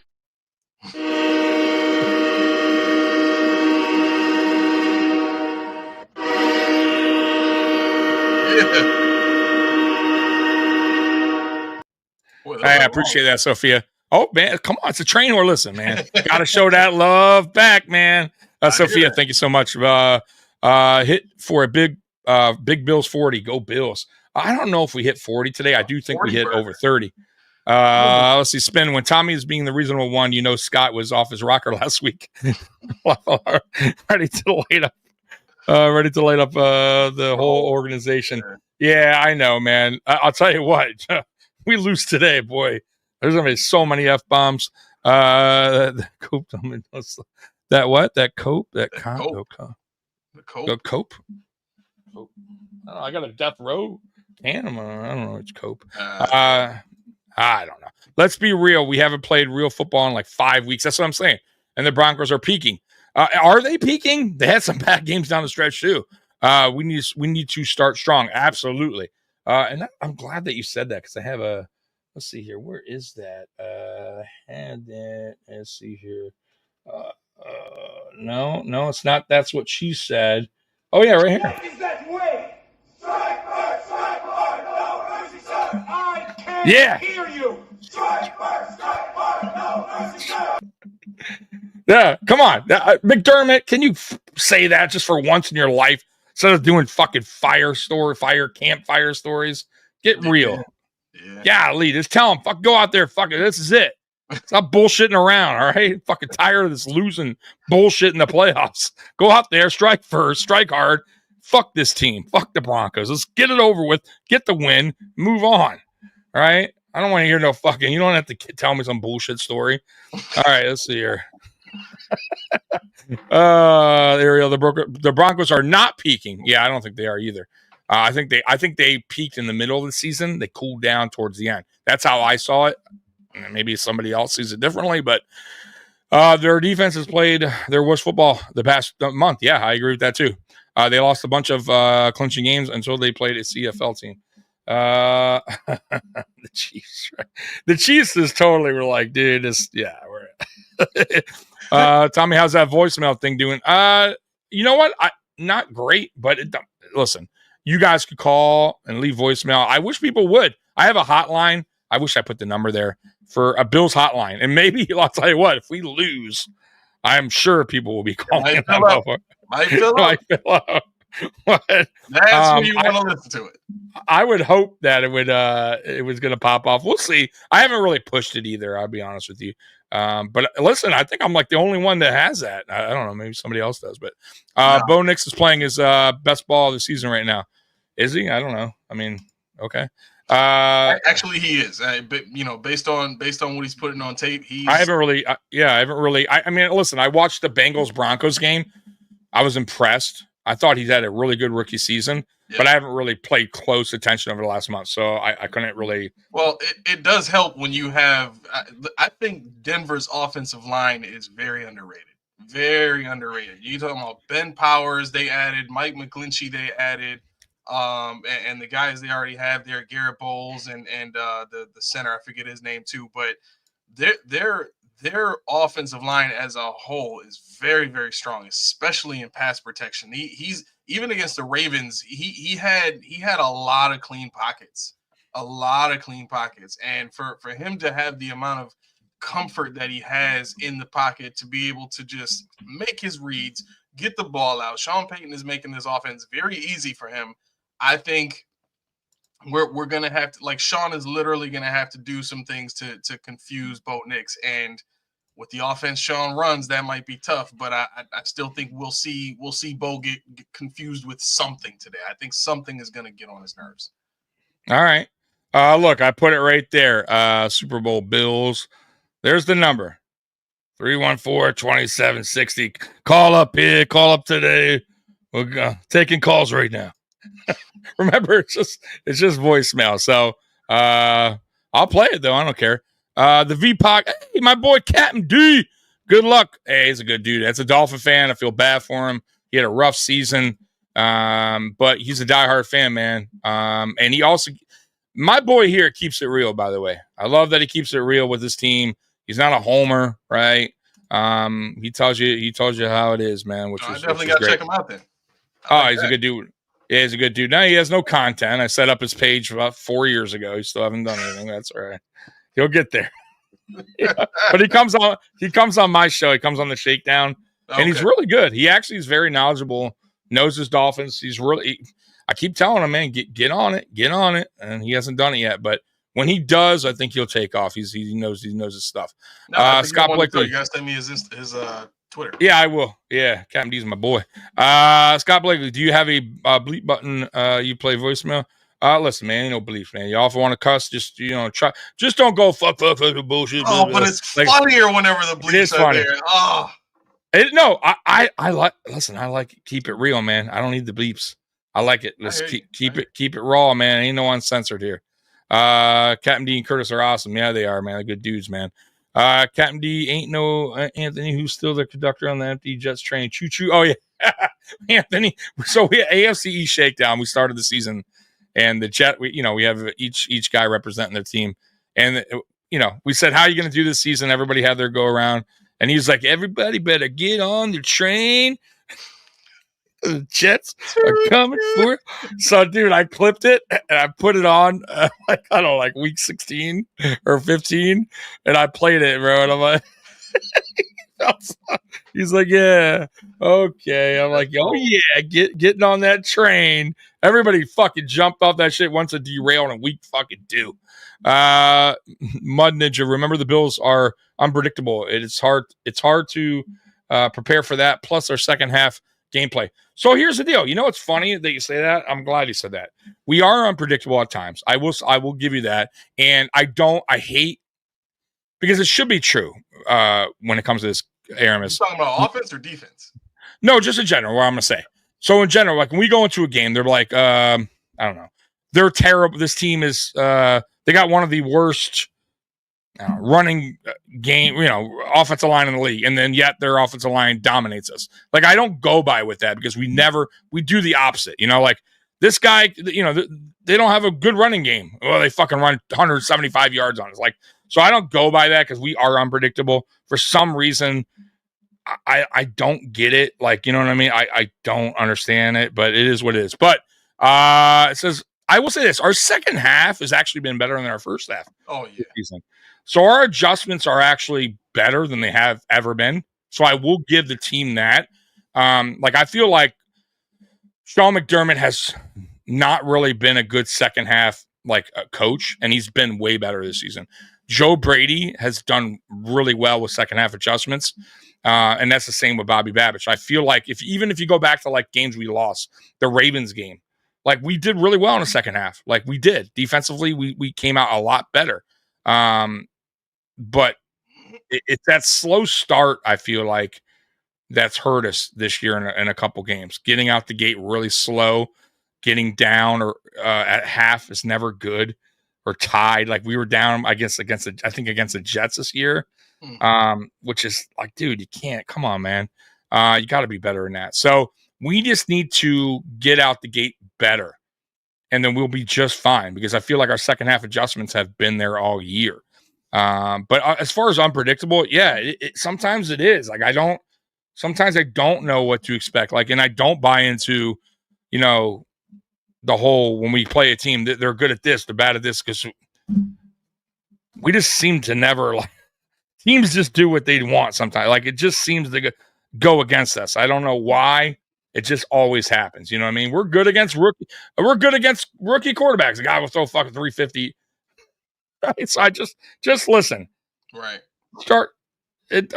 I appreciate that, Sophia. Oh, man, come on. It's a train or listen, man. Got to show that love back, man. Sophia, thank you so much. Hit for a big Bills 40. Go Bills. I don't know if we hit 40 today. I do think we hit over 30. Let's see. Spin. When Tommy is being the reasonable one, Scott was off his rocker last week. ready to light up the whole organization. Yeah, I know, man. I'll tell you what. We lose today, boy. There's going to be so many F-bombs. That cope. That what? That cope? That cope? The cope? I got a death row animal. I don't know. It's cope. I don't know. Let's be real. We haven't played real football in like 5 weeks. That's what I'm saying. And the Broncos are peaking. Are they peaking? They had some bad games down the stretch too. We need to start strong. Absolutely. And I'm glad that you said that because I have a. Let's see here. Where is that? Had that. Let's see here. No, it's not. That's what she said. Oh yeah, right here. What is that way? Strike first, strike hard, no mercy, sir. I can't hear you. Strike first, strike hard, no mercy, sir. Yeah, come on, McDermott. Can you say that just for once in your life instead of doing fucking campfire stories? Get real. Yeah, Lee, just tell him, go out there, fuck it. This is it. Stop bullshitting around, all right? Fucking tired of this losing bullshit in the playoffs. Go out there, strike first, strike hard, fuck this team. Fuck the Broncos. Let's get it over with. Get the win. Move on. All right. I don't want to hear no fucking. You don't have to tell me some bullshit story. All right. Let's see here. There we go. The Broncos are not peaking. Yeah, I don't think they are either. I think they peaked in the middle of the season. They cooled down towards the end. That's how I saw it. Maybe somebody else sees it differently, but their defense has played their worst football the past month. Yeah, I agree with that too. They lost a bunch of clinching games until they played a CFL team. The Chiefs. Right? The Chiefs is totally were like, dude, Tommy, how's that voicemail thing doing? You know what? Not great, but listen, you guys could call and leave voicemail. I wish people would. I have a hotline. I wish I put the number there for a Bills hotline. And maybe I'll tell you what, if we lose, I'm sure people will be calling. Might fill up. But, that's when you want to listen to it. I would hope that it was going to pop off. We'll see. I haven't really pushed it either. I'll be honest with you. But listen, I think I'm like the only one that has that. I don't know. Maybe somebody else does. But Bo Nix is playing his best ball of the season right now. Is he? I don't know. I mean, okay. Actually, he is. But based on what he's putting on tape, I haven't really. I mean, listen. I watched the Bengals Broncos game. I was impressed. I thought he's had a really good rookie season, but I haven't really paid close attention over the last month, so I couldn't really. Well, it does help when you have. I think Denver's offensive line is very underrated. Very underrated. You talking about Ben Powers? They added Mike McGlinchey. They added, and the guys they already have there, Garrett Bowles and the center. I forget his name too, but their offensive line as a whole is very, very strong, especially in pass protection. He's even against the Ravens. He had a lot of clean pockets, and for him to have the amount of comfort that he has in the pocket to be able to just make his reads, get the ball out. Sean Payton is making this offense very easy for him. I think we're gonna have to, like, Sean is literally gonna have to do some things to confuse Bo Nix, and with the offense Sean runs, that might be tough. But I still think we'll see Bo get confused with something today. I think something is gonna get on his nerves. All right, look, I put it right there. Super Bowl Bills. There's the number 314-2760. Call up here. Call up today. We're taking calls right now. Remember, it's just voicemail. So I'll play it though. I don't care. The VPOC, hey, my boy Captain D. Good luck. Hey, he's a good dude. That's a Dolphin fan. I feel bad for him. He had a rough season, but he's a diehard fan, man. And he also, my boy here keeps it real. By the way, I love that he keeps it real with his team. He's not a homer, right? He tells you how it is, man. Which I is definitely got to check him out then. He's a good dude. Yeah, he's a good dude. Now he has no content. I set up his page about 4 years ago. He still haven't done anything. That's all right. He'll get there. Yeah. But he comes on my show. He comes on the Shakedown, and he's really good. He actually is very knowledgeable, knows his Dolphins. I keep telling him, man, get on it. And he hasn't done it yet. But when he does, I think he'll take off. He knows his stuff. No, Scott Blakely. You guys send me his Twitter. Yeah, I will. Yeah, Captain D's my boy. Scott Blakely, do you have a bleep button? You play voicemail? Listen, man, ain't no bleeps, man. You also want to cuss, just try. Just don't go fuck bullshit. Oh, but it's funnier whenever the bleeps are there. Oh, no, I like. Listen, I like keep it real, man. I don't need the bleeps. I like it. Let's keep it raw, man. Ain't no uncensored here. Captain D and Curtis are awesome. Yeah, they are, man. They're good dudes, man. Captain D ain't no Anthony, who's still the conductor on the empty Jets train. Choo choo. Oh yeah, Anthony. So we had AFC East shakedown. We started the season, and the Jet. We have each guy representing their team, and we said, how are you going to do this season? Everybody had their go around, and he's like, everybody better get on the train. The Jets are coming for it. So, dude, I clipped it and I put it on like week 16 or 15, and I played it, bro. And I'm like, he's like, yeah, okay. I'm like, oh yeah, getting on that train. Everybody fucking jumped off that shit once it derailed in week fucking 2. Mud Ninja, remember the Bills are unpredictable. It's hard to prepare for that. Plus, our second half gameplay. So here's the deal. You know what's funny that you say that? I'm glad you said that. We are unpredictable at times. I will give you that. And I hate, because it should be true when it comes to this, Aramis. You talking about offense or defense? No, just in general, what I'm going to say. So in general, like when we go into a game, they're like, I don't know. They're terrible. This team is, they got one of the worst running game, offensive line in the league. And then yet their offensive line dominates us. Like, I don't go by with that because we do the opposite. Like this guy, they don't have a good running game. Well, they fucking run 175 yards on us. Like, so I don't go by that because we are unpredictable. For some reason, I don't get it. Like, you know what I mean? I don't understand it, but it is what it is. But it says, I will say this, our second half has actually been better than our first half. Oh, yeah. Season. So our adjustments are actually better than they have ever been. So I will give the team that. I feel like Sean McDermott has not really been a good second half coach, and he's been way better this season. Joe Brady has done really well with second half adjustments. And that's the same with Bobby Babich. I feel like if you go back to games we lost, the Ravens game, we did really well in the second half. We did. Defensively, we came out a lot better. But it's that slow start, I feel like, that's hurt us this year in a couple games. Getting out the gate really slow, getting down or at half is never good, or tied. We were down against the Jets this year, which is dude, you can't. Come on, man. You got to be better than that. So we just need to get out the gate better, and then we'll be just fine, because I feel like our second half adjustments have been there all year. But as far as unpredictable, yeah, sometimes it is. Sometimes I don't know what to expect. And I don't buy into, the whole, when we play a team that they're good at this, they're bad at this, because we just seem to never, teams just do what they want sometimes. It just seems to go against us. I don't know why. It just always happens. You know what I mean? We're good against rookie quarterbacks. A guy will throw fucking 350. Right? So I just listen. Right.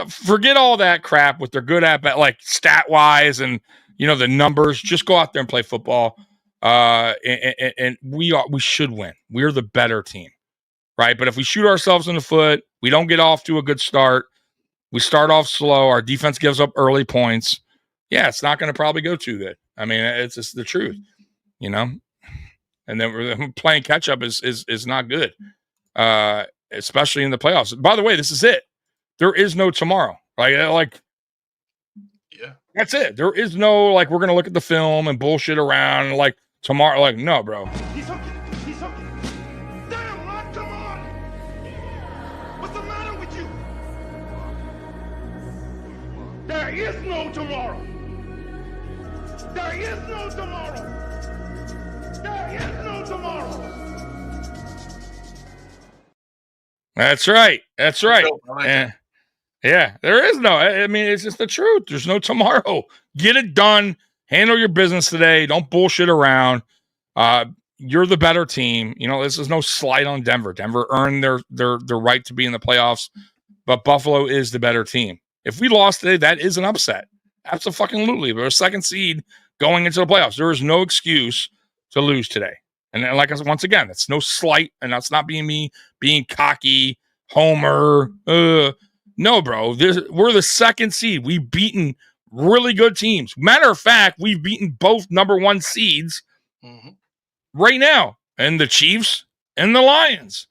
Forget all that crap with they're good at, stat wise and the numbers. Just go out there and play football. And we should win. We're the better team, right? But if we shoot ourselves in the foot, we don't get off to a good start. We start off slow. Our defense gives up early points. Yeah, it's not going to probably go too good. I mean, it's just the truth, And then we're playing catch up is not good, especially in the playoffs. By the way, this is it. There is no tomorrow. Yeah, that's it. There is no we're going to look at the film and bullshit around tomorrow. No, bro. He's hooking. Damn, Rod, come on. What's the matter with you? There is no tomorrow. There is no tomorrow. There is no tomorrow. That's right. Yeah, there is no. I mean, it's just the truth. There's no tomorrow. Get it done. Handle your business today. Don't bullshit around. You're the better team. This is no slight on Denver. Denver earned their right to be in the playoffs, but Buffalo is the better team. If we lost today, that is an upset. Absolutely. We're a second seed going into the playoffs. There is no excuse to lose today. And like I said, once again, that's no slight, and that's not being cocky, homer. No, bro. We're the second seed. We've beaten really good teams. Matter of fact, we've beaten both number one seeds right now, and the Chiefs and the Lions.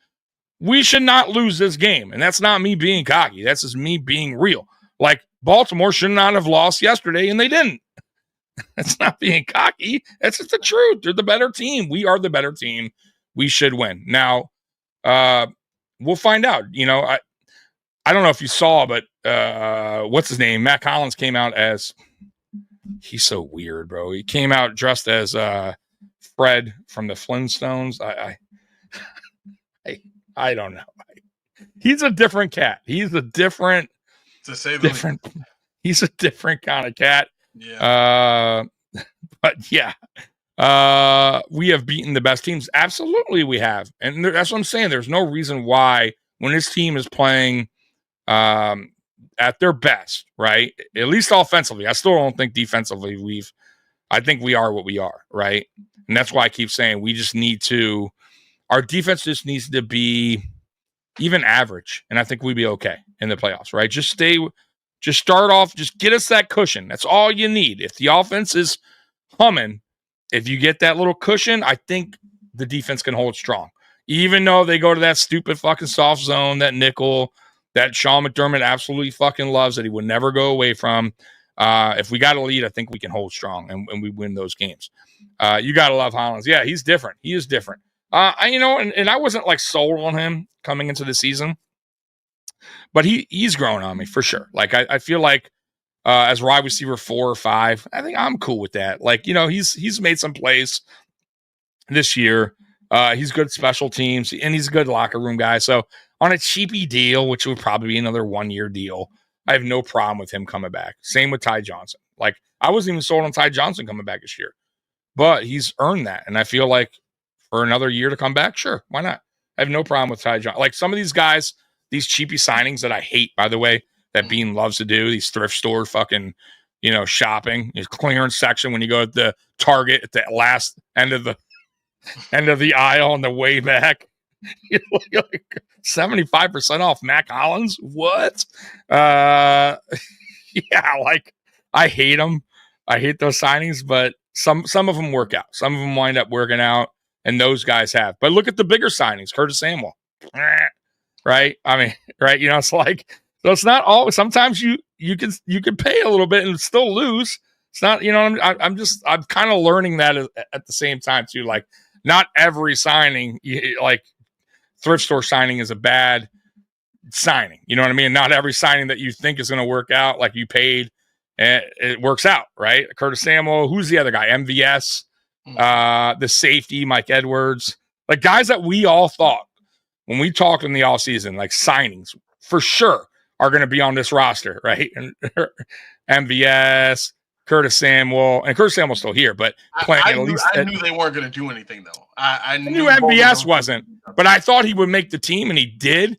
We should not lose this game, and that's not me being cocky. That's just me being real. Baltimore should not have lost yesterday, and they didn't. That's not being cocky. That's just the truth. They're the better team. We are the better team. We should win. Now, we'll find out. I don't know if you saw, but what's his name? Matt Collins came out as, he's so weird, bro. He came out dressed as Fred from the Flintstones. I don't know. He's a different cat. He's a different, he's a different kind of cat. Yeah. But yeah, we have beaten the best teams. Absolutely, we have. And that's what I'm saying. There's no reason why, when this team is playing at their best, right? At least offensively. I still don't think defensively I think we are what we are, right? And that's why I keep saying our defense just needs to be even average, and I think we'd be okay in the playoffs, right? Just start off, just get us that cushion. That's all you need. If the offense is humming, if you get that little cushion, I think the defense can hold strong. Even though they go to that stupid fucking soft zone, that nickel, that Sean McDermott absolutely fucking loves, that he would never go away from. If we got a lead, I think we can hold strong and we win those games. You got to love Hollins. Yeah, he's different. He is different. And I wasn't like sold on him coming into the season, but he's grown on me for sure. Like I feel like as wide receiver 4 or 5, I think I'm cool with that. Like, he's made some plays this year. He's good at special teams and he's a good locker room guy. So on a cheapy deal, which would probably be another 1-year deal, I have no problem with him coming back. Same with Ty Johnson. Like I wasn't even sold on Ty Johnson coming back this year, but he's earned that. And I feel like for another year to come back, sure, why not? I have no problem with Ty Johnson. Like some of these guys, these cheapy signings that I hate, by the way, that Bean loves to do, these thrift store fucking, shopping, his clearance section when you go to the Target at the last end of the aisle on the way back. Like 75% off Mac Hollins. What? Yeah, like I hate them. I hate those signings, but some of them work out. Some of them wind up working out, and those guys have. But look at the bigger signings, Curtis Samuel. Right? I mean, right? It's like, so it's not always. Sometimes you can pay a little bit and still lose. It's not, I'm kind of learning that at the same time too. Like not every signing, like thrift store signing, is a bad signing. You know what I mean? Not every signing that you think is going to work out, like you paid, it works out, right? Curtis Samuel, who's the other guy? MVS, the safety, Mike Edwards, like guys that we all thought when we talked in the offseason, like signings for sure are going to be on this roster, right? And MVS, Curtis Samuel, and Curtis Samuel's still here, but playing I at least. I knew they weren't going to do anything though. I knew MVS wasn't, but I thought he would make the team, and he did.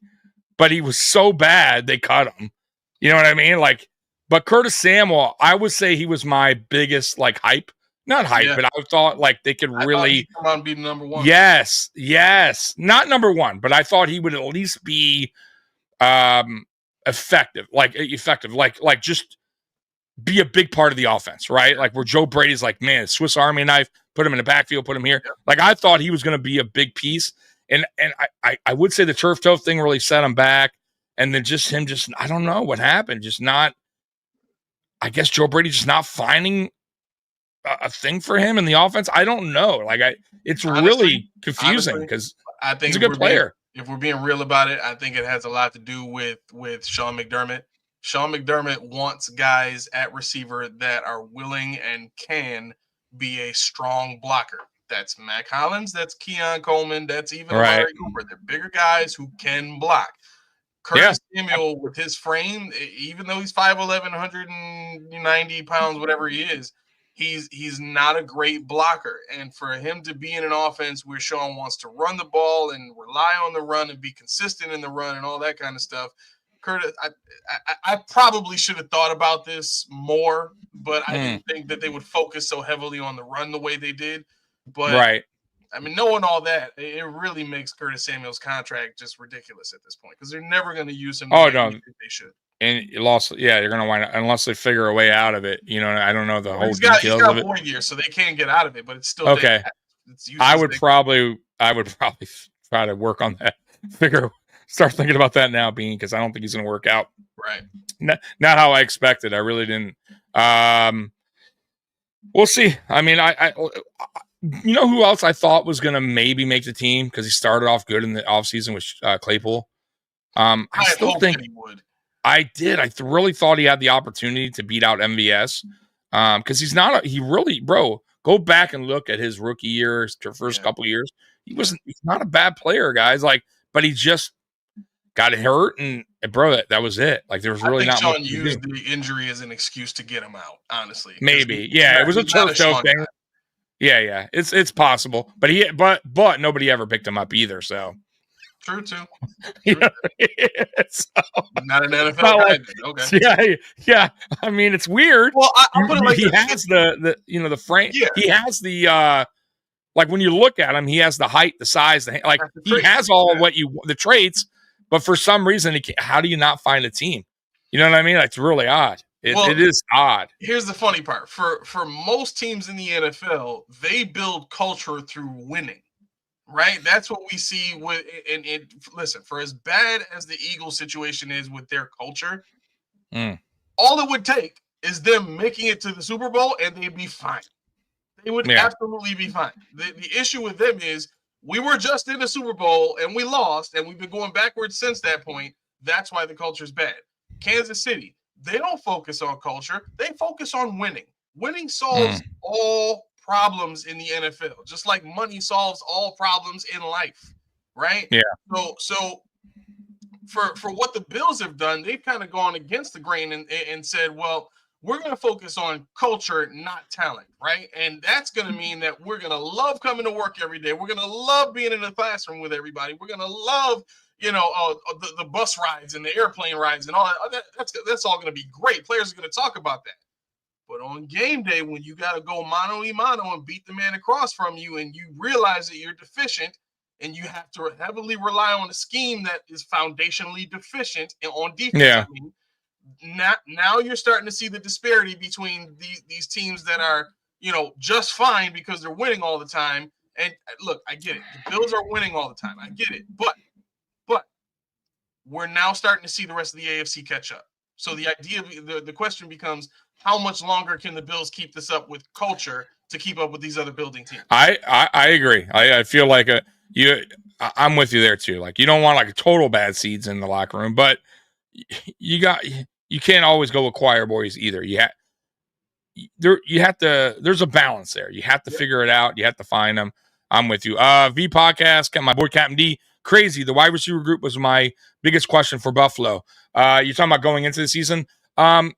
But he was so bad they cut him. You know what I mean? Like, but Curtis Samuel, I would say he was my biggest like hype. Not hype, but I thought like they could really come on, be number one. Yes, not number one, but I thought he would at least be effective, like just be a big part of the offense, right? Like where Joe Brady's like, man, Swiss Army knife, put him in the backfield, put him here. Yeah. Like I thought he was going to be a big piece. And I would say the turf toe thing really set him back. And then I don't know what happened. I guess Joe Brady just not finding a thing for him in the offense. I don't know. Like it's really confusing because I think he's a good player. If we're being real about it, I think it has a lot to do with Sean McDermott. Sean McDermott wants guys at receiver that are willing and can be a strong blocker. That's Mac Hollins. That's Keon Coleman. That's even Larry Cooper. They're bigger guys who can block. Curtis Samuel, with his frame, even though he's 5'11", 190 pounds, whatever he is, he's not a great blocker. And for him to be in an offense where Sean wants to run the ball and rely on the run and be consistent in the run and all that kind of stuff, Curtis, I probably should have thought about this more, but I didn't think that they would focus so heavily on the run the way they did. But I mean, knowing all that, it really makes Curtis Samuel's contract just ridiculous at this point because they're never going to use him. Oh, no, they should. And you lost. Yeah, you're going to wind up unless they figure a way out of it. I don't know the whole details he's got of it. 4 years, so they can't get out of it. But it's still okay. I would probably try to work on that. Start thinking about that now, Bean, because I don't think he's going to work out. Right. Not how I expected. I really didn't. We'll see. I mean, I you know who else I thought was going to maybe make the team because he started off good in the offseason with Claypool. I still think he would. I did. I really thought he had the opportunity to beat out MVS because he's not. He really, bro. Go back and look at his rookie years, first couple years. He's not a bad player, guys. Like, but he just got hurt, and bro, that was it. Like, there was really not Sean much. Used the injury as an excuse to get him out. Honestly, maybe, it was a turf toe thing. Yeah, it's possible, but nobody ever picked him up either. So, True too. You know, so, Not an NFL not guy. like- Okay. yeah. I mean, it's weird. Well, I'll put it like he this. has the frame. Yeah. He has the like when you look at him, he has the height, the size, like That's the he traits, has all yeah. the traits, but for some reason, how do you not find a team? You know what I mean? It's really odd. It is odd. Here's the funny part. For most teams in the NFL, they build culture through winning. Right? That's what we see with and listen, for as bad as the Eagles situation is with their culture, all it would take is them making it to the Super Bowl and they'd be fine. They would absolutely be fine. The issue with them is we were just in the Super Bowl and we lost, and we've been going backwards since that point. That's why the culture is bad. Kansas City, they don't focus on culture. They focus on winning. Winning solves all problems in the NFL, just like money solves all problems in life, right? Yeah. So for what the Bills have done, they've kind of gone against the grain and said, well, we're going to focus on culture, not talent, right? And that's going to mean that we're going to love coming to work every day. We're going to love being in the classroom with everybody. We're going to love, the bus rides and the airplane rides and all that. That's all going to be great. Players are going to talk about that. But on game day, when you got to go mano-a-mano and beat the man across from you, and you realize that you're deficient, and you have to heavily rely on a scheme that is foundationally deficient on defense. Yeah. I mean, now you're starting to see the disparity between these teams that are, just fine because they're winning all the time. And look, I get it. The Bills are winning all the time. I get it. But we're now starting to see the rest of the AFC catch up. So the idea, the question becomes, how much longer can the Bills keep this up with culture to keep up with these other building teams? I agree. I feel like I'm with you there too. Like you don't want like total bad seeds in the locker room, but you can't always go with choir boys either. There's a balance there. You have to figure it out. You have to find them. I'm with you. V podcast, my boy Captain D. Crazy. The wide receiver group was my biggest question for Buffalo. You're talking about going into the season.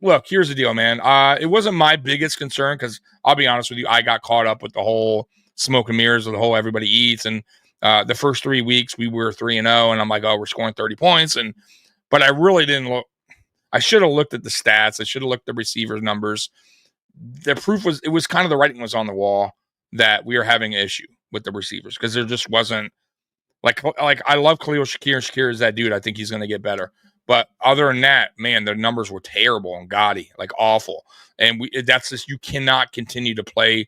Look, here's the deal, man. It wasn't my biggest concern because I'll be honest with you, I got caught up with the whole smoke and mirrors of the whole everybody eats. And the first 3 weeks we were 3-0, and I'm like, oh, we're scoring 30 points. But I really didn't look. I should have looked at the stats. I should have looked at the receivers numbers. The proof was, it was kind of the writing was on the wall that we were having an issue with the receivers because there just wasn't like I love Khalil Shakir. Shakir is that dude. I think he's going to get better. But other than that, man, the numbers were terrible and gaudy, like awful. And that's just, you cannot continue to play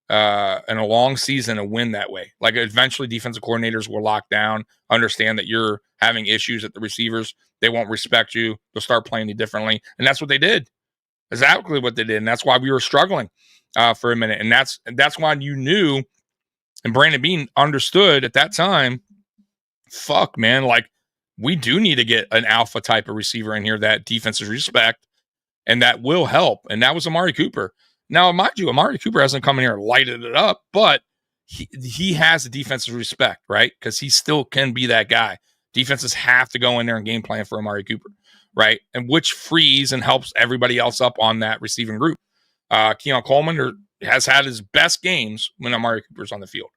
in a long season and win that way. Like eventually defensive coordinators will lock down, understand that you're having issues at the receivers. They won't respect you. They'll start playing you differently. And that's what they did. Exactly what they did. And that's why we were struggling for a minute. And that's why you knew, and Brandon Beane understood at that time, fuck, man, like we do need to get an alpha type of receiver in here that defenses respect, and that will help. And that was Amari Cooper. Now, mind you, Amari Cooper hasn't come in here and lighted it up, but he has the defensive respect, right? Because he still can be that guy. Defenses have to go in there and game plan for Amari Cooper, right? And which frees and helps everybody else up on that receiving group. Keon Coleman has had his best games when Amari Cooper's on the field.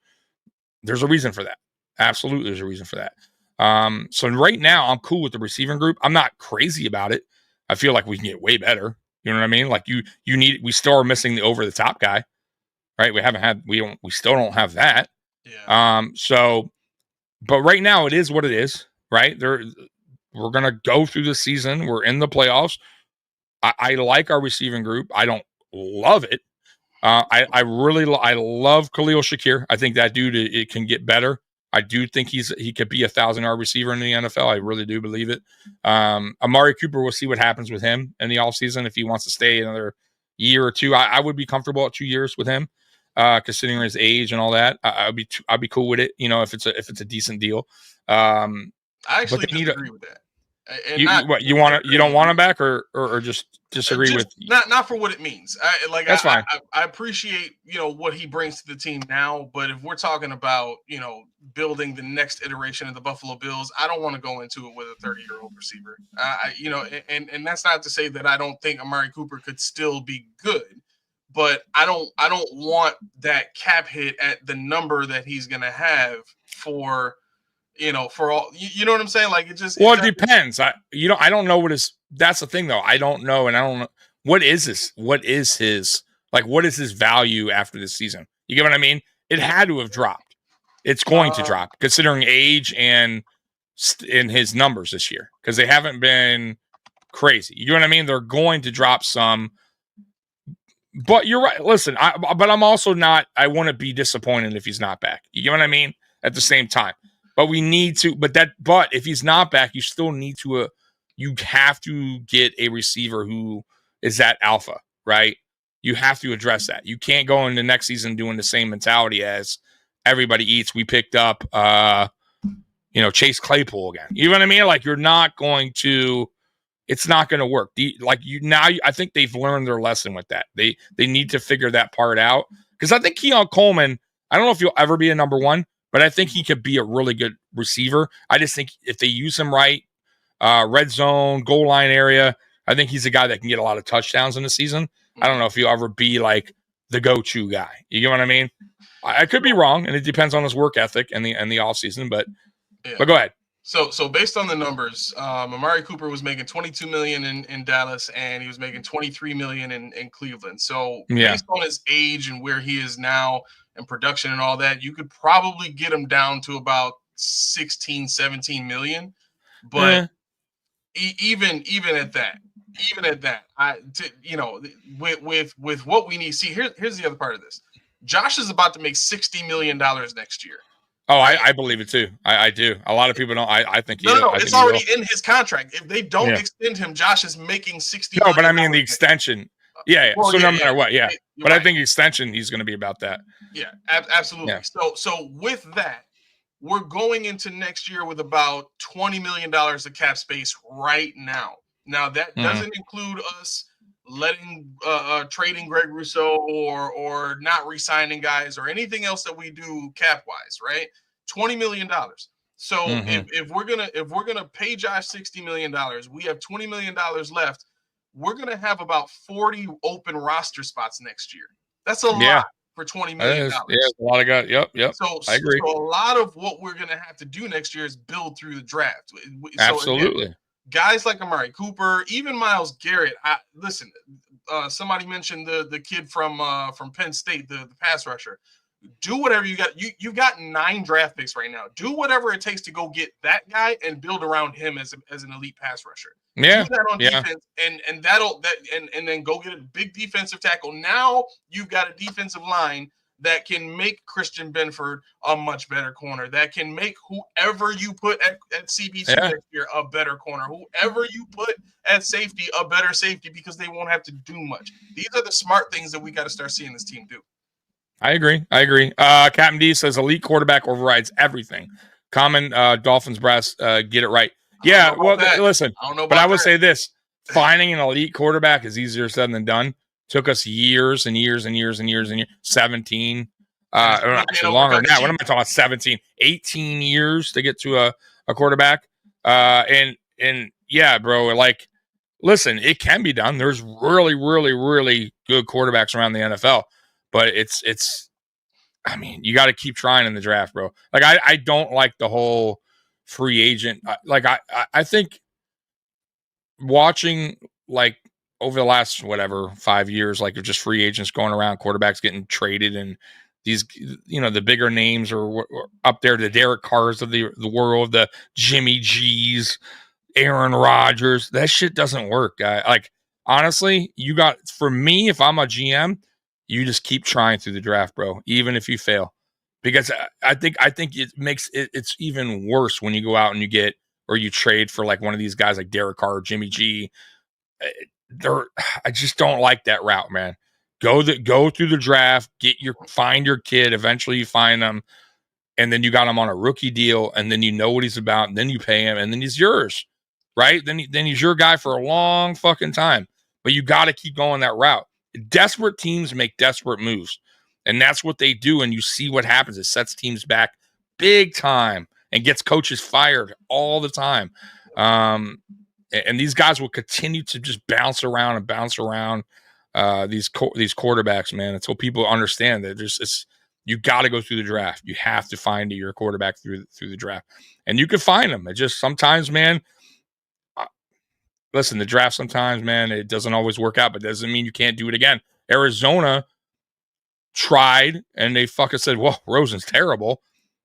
There's a reason for that. Absolutely, there's a reason for that. So right now, I'm cool with the receiving group. I'm not crazy about it. I feel like we can get way better. You know what I mean? Like we still are missing the over the top guy, right? We still don't have that. Yeah. But right now it is what it is, right? We're going to go through the season. We're in the playoffs. I like our receiving group. I don't love it. I love Khalil Shakir. I think that dude, it can get better. I do think he could be 1,000-yard receiver in the NFL. I really do believe it. Amari Cooper, we'll see what happens with him in the offseason. If he wants to stay another year or two, I would be comfortable at 2 years with him, considering his age and all that. I'd be cool with it. You know, if it's a decent deal. I actually disagree with that. And you don't want him back, or just disagree with not for what it means. That's fine. I appreciate what he brings to the team now, but if we're talking about building the next iteration of the Buffalo Bills, I don't want to go into it with a 30-year-old receiver. And that's not to say that I don't think Amari Cooper could still be good, but I don't want that cap hit at the number that he's going to have for for all you know what I'm saying? Like it just Well, it depends. I don't know that's the thing though. I don't know, and I don't know what is his value after this season. You get what I mean? It had to have dropped. It's going to drop considering age and in his numbers this year because they haven't been crazy. You know what I mean? They're going to drop some. But you're right. Listen, but I'm also not. I wouldn't be disappointed if he's not back. You know what I mean? At the same time, but we need to. But if he's not back, you still need to. You have to get a receiver who is that alpha, right? You have to address that. You can't go into next season doing the same mentality as everybody eats. We picked up, Chase Claypool again. You know what I mean? Like you're not going to. It's not going to work. I think they've learned their lesson with that. They need to figure that part out because I think Keon Coleman. I don't know if he'll ever be a number one, but I think he could be a really good receiver. I just think if they use him right, red zone, goal line area, I think he's a guy that can get a lot of touchdowns in the season. I don't know if he'll ever be like the go-to guy. You get what I mean? I could be wrong, and it depends on his work ethic and the offseason. But go ahead. So based on the numbers, Amari Cooper was making $22 million in Dallas, and he was making $23 million in Cleveland. So based on his age and where he is now and production and all that, you could probably get him down to about 16, 17 million. But even at that, with what we need, see here's the other part of this. Josh is about to make $60 million next year. Oh, I believe it too. I do. A lot of people don't. I think he no. It's already in his contract. If they don't extend him, Josh is making $60 million. No, but I mean the extension. Yeah. Well, so no matter what, but right. I think extension, he's going to be about that. Yeah, absolutely. Yeah. So with that, we're going into next year with about $20 million of cap space right now. Now that doesn't include us letting trading Greg Rousseau or not re-signing guys or anything else that we do cap wise, right? $20 million. So if we're gonna pay Josh $60 million, we have $20 million left. We're gonna have about 40 open roster spots next year. That's a lot for $20 million. Yeah, a lot of guys. Yep. So I agree. So a lot of what we're gonna have to do next year is build through the draft. Absolutely. Again, guys like Amari Cooper, even Myles Garrett. Somebody mentioned the kid from Penn State, the pass rusher. Do whatever you got. You got 9 draft picks right now. Do whatever it takes to go get that guy and build around him as an elite pass rusher. Yeah. Do that on defense, and then go get a big defensive tackle. Now you've got a defensive line that can make Christian Benford a much better corner. That can make whoever you put at CBC next year a better corner. Whoever you put at safety a better safety because they won't have to do much. These are the smart things that we got to start seeing this team do. I agree. Captain D says elite quarterback overrides everything. Common Dolphins brass get it right. Yeah, well, listen, I would say this. Finding an elite quarterback is easier said than done. Took us years and years and years and years and years, 17, actually longer than that. What am I talking about? 17, 18 years to get to a quarterback. And yeah, bro, like, listen, it can be done. There's really, really, really good quarterbacks around the NFL, but it's, I mean, you got to keep trying in the draft, bro. Like, I don't like the whole free agent. Like, I think watching, like, over the last, 5 years, like just free agents going around, quarterbacks getting traded, and these, the bigger names are up there, the Derek Carrs of the world, the Jimmy G's, Aaron Rodgers. That shit doesn't work, guy. Like, honestly, for me, if I'm a GM, you just keep trying through the draft, bro, even if you fail. Because I think it makes it's even worse when you go out and you trade for like one of these guys like Derek Carr or Jimmy G. I just don't like that route, man. Go through the draft, find your kid. Eventually you find them, and then you got him on a rookie deal, and then you know what he's about, and then you pay him, and then he's yours, right? Then he's your guy for a long fucking time. But you got to keep going that route. Desperate teams make desperate moves, and that's what they do. And you see what happens. It sets teams back big time and gets coaches fired all the time. And these guys will continue to just bounce around these quarterbacks, man, until people understand that You got to go through the draft. You have to find your quarterback through the draft, and you can find them. It just sometimes, man. Listen, the draft sometimes, man, it doesn't always work out, but doesn't mean you can't do it again. Arizona tried, and they fucking said, "Well, Rosen's terrible,"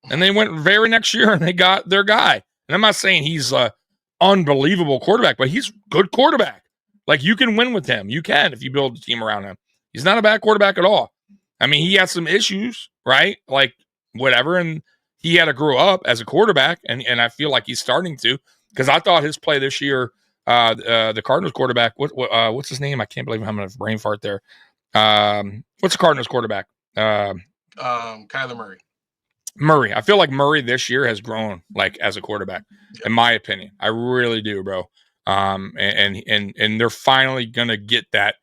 and they went very next year and they got their guy. And I'm not saying he's a unbelievable quarterback, but he's a good quarterback. Like, you can win with him. You can if you build a team around him. He's not a bad quarterback at all. I mean, he had some issues, right? Like, whatever, and he had to grow up as a quarterback, and I feel like he's starting to, because I thought his play this year, the Cardinals quarterback, what's his name? I can't believe I'm having a brain fart there. What's the Cardinals quarterback? Kyler Murray. Murray. I feel like Murray this year has grown, like, as a quarterback, in my opinion. I really do, bro. And they're finally gonna get that.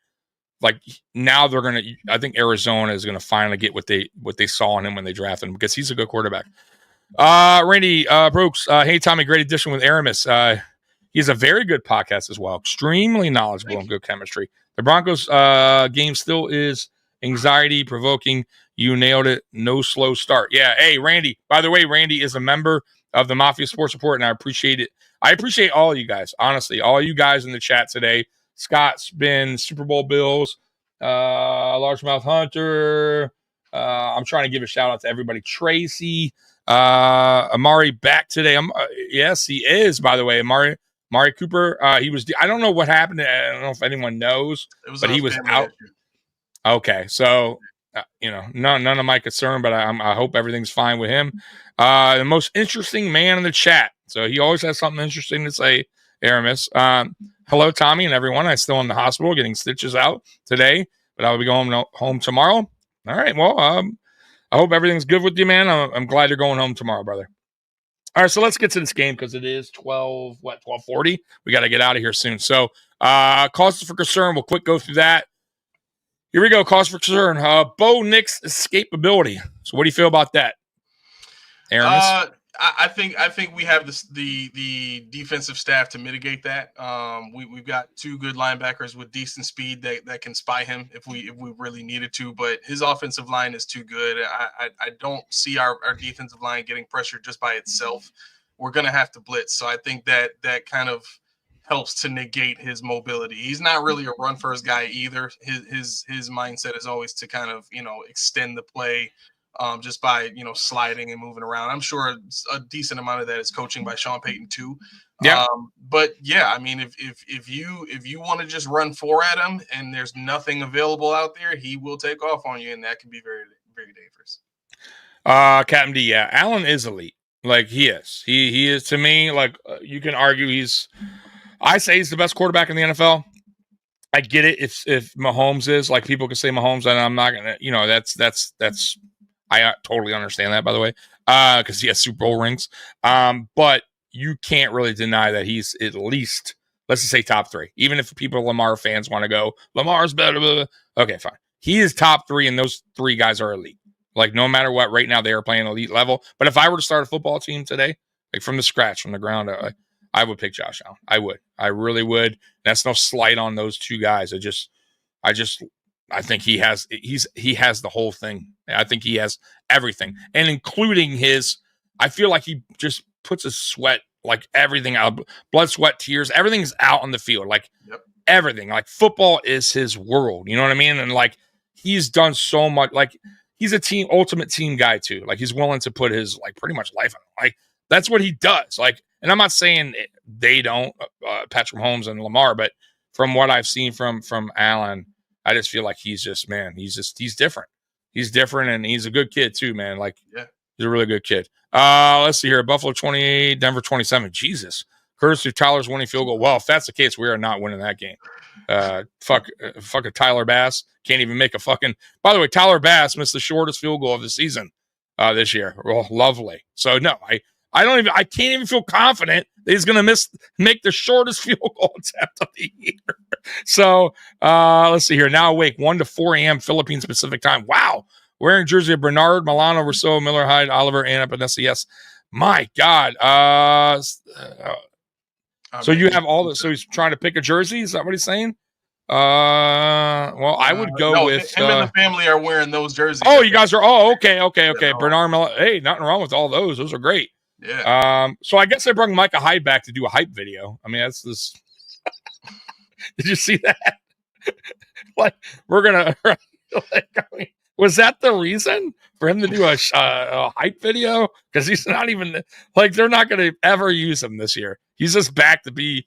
Like, now they're gonna. I think Arizona is gonna finally get what they saw in him when they drafted him, because he's a good quarterback. Randy Brooks. Hey Tommy, great addition with Aramis. He's a very good podcast as well. Extremely knowledgeable and good chemistry. The Broncos game still is anxiety provoking. You nailed it. No slow start. Yeah. Hey, Randy. By the way, Randy is a member of the Mafia Sports Report, and I appreciate it. I appreciate all of you guys. Honestly, all you guys in the chat today. Scott Spin, Super Bowl Bills, Largemouth Hunter. I'm trying to give a shout out to everybody. Tracy, Amari back today. Yes, he is. By the way, Amari Cooper. He was. I don't know what happened. I don't know if anyone knows, but he was out. Issue. Okay, so none of my concern, but I hope everything's fine with him. The most interesting man in the chat. So he always has something interesting to say. Aramis. Hello, Tommy and everyone. I'm still in the hospital getting stitches out today, but I'll be going home tomorrow. All right. Well, I hope everything's good with you, man. I'm glad you're going home tomorrow, brother. All right, so let's get to this game because it is 12:40. We got to get out of here soon. So, causes for concern. We'll quick go through that. Here we go. Cause for concern. Bo Nix escapability. So, what do you feel about that, Aramis? I think we have the defensive staff to mitigate that. We've got two good linebackers with decent speed that can spy him if we really needed to. But his offensive line is too good. I don't see our defensive line getting pressured just by itself. We're gonna have to blitz. So I think that kind of helps to negate his mobility. He's not really a run first guy either. His mindset is always to kind of extend the play. Just by sliding and moving around. I'm sure a decent amount of that is coaching by Sean Payton too. Yeah. But yeah, I mean, if you want to just run four at him and there's nothing available out there, he will take off on you, and that can be very, very dangerous. Captain D, yeah, Allen is elite. Like, he is. He is, to me. Like, you can argue I say he's the best quarterback in the NFL. I get it if Mahomes is, like, people can say Mahomes, and I'm not gonna. That's. I totally understand that, by the way, because he has Super Bowl rings. But you can't really deny that he's at least, let's just say, top three. Even if Lamar fans want to go, Lamar's better. Blah, blah. Okay, fine. He is top three, and those three guys are elite. Like, no matter what, right now they are playing elite level. But if I were to start a football team today, like from the scratch, from the ground, I would pick Josh Allen. I would. I really would. That's no slight on those two guys. I think he has the whole thing. I think he has everything, and including I feel like he just puts his sweat, like everything out, blood, sweat, tears, everything's out on the field. Like, everything, like, football is his world. You know what I mean? And like, he's done so much. Like, he's a ultimate team guy too. Like, he's willing to put his, like, pretty much life on it. Like, that's what he does. Like, and I'm not saying they don't, Patrick Mahomes and Lamar, but from what I've seen from Allen, I just feel like he's different. He's different, and he's a good kid too, man. Like, he's a really good kid. Let's see here. Buffalo 28, Denver 27. Jesus. Courtesy of Tyler's winning field goal. Well, if that's the case, we are not winning that game. Fucking Tyler Bass can't even make a fucking. By the way, Tyler Bass missed the shortest field goal of the season this year. Well, lovely. So no, I can't even feel confident that he's going to make the shortest field goal attempt of the year. So let's see here. Now awake 1 to 4 a.m. Philippines Pacific time. Wow. Wearing jersey of Bernard, Milano, Rousseau, Miller, Hyde, Oliver, Anna, Panessa. Yes. My God. So you have all this. So he's trying to pick a jersey. Is that what he's saying? Well, I would go no, with him and the family are wearing those jerseys. Oh, you guys are. Oh, okay. Yeah. Bernard Miller. Hey, nothing wrong with all those. Those are great. Yeah. So I guess I brought Micah Hyde back to do a hype video. I mean, that's this. Did you see that? Like, we're gonna. Like, I mean, was that the reason for him to do a hype video? Because he's not even like they're not going to ever use him this year. He's just back to be.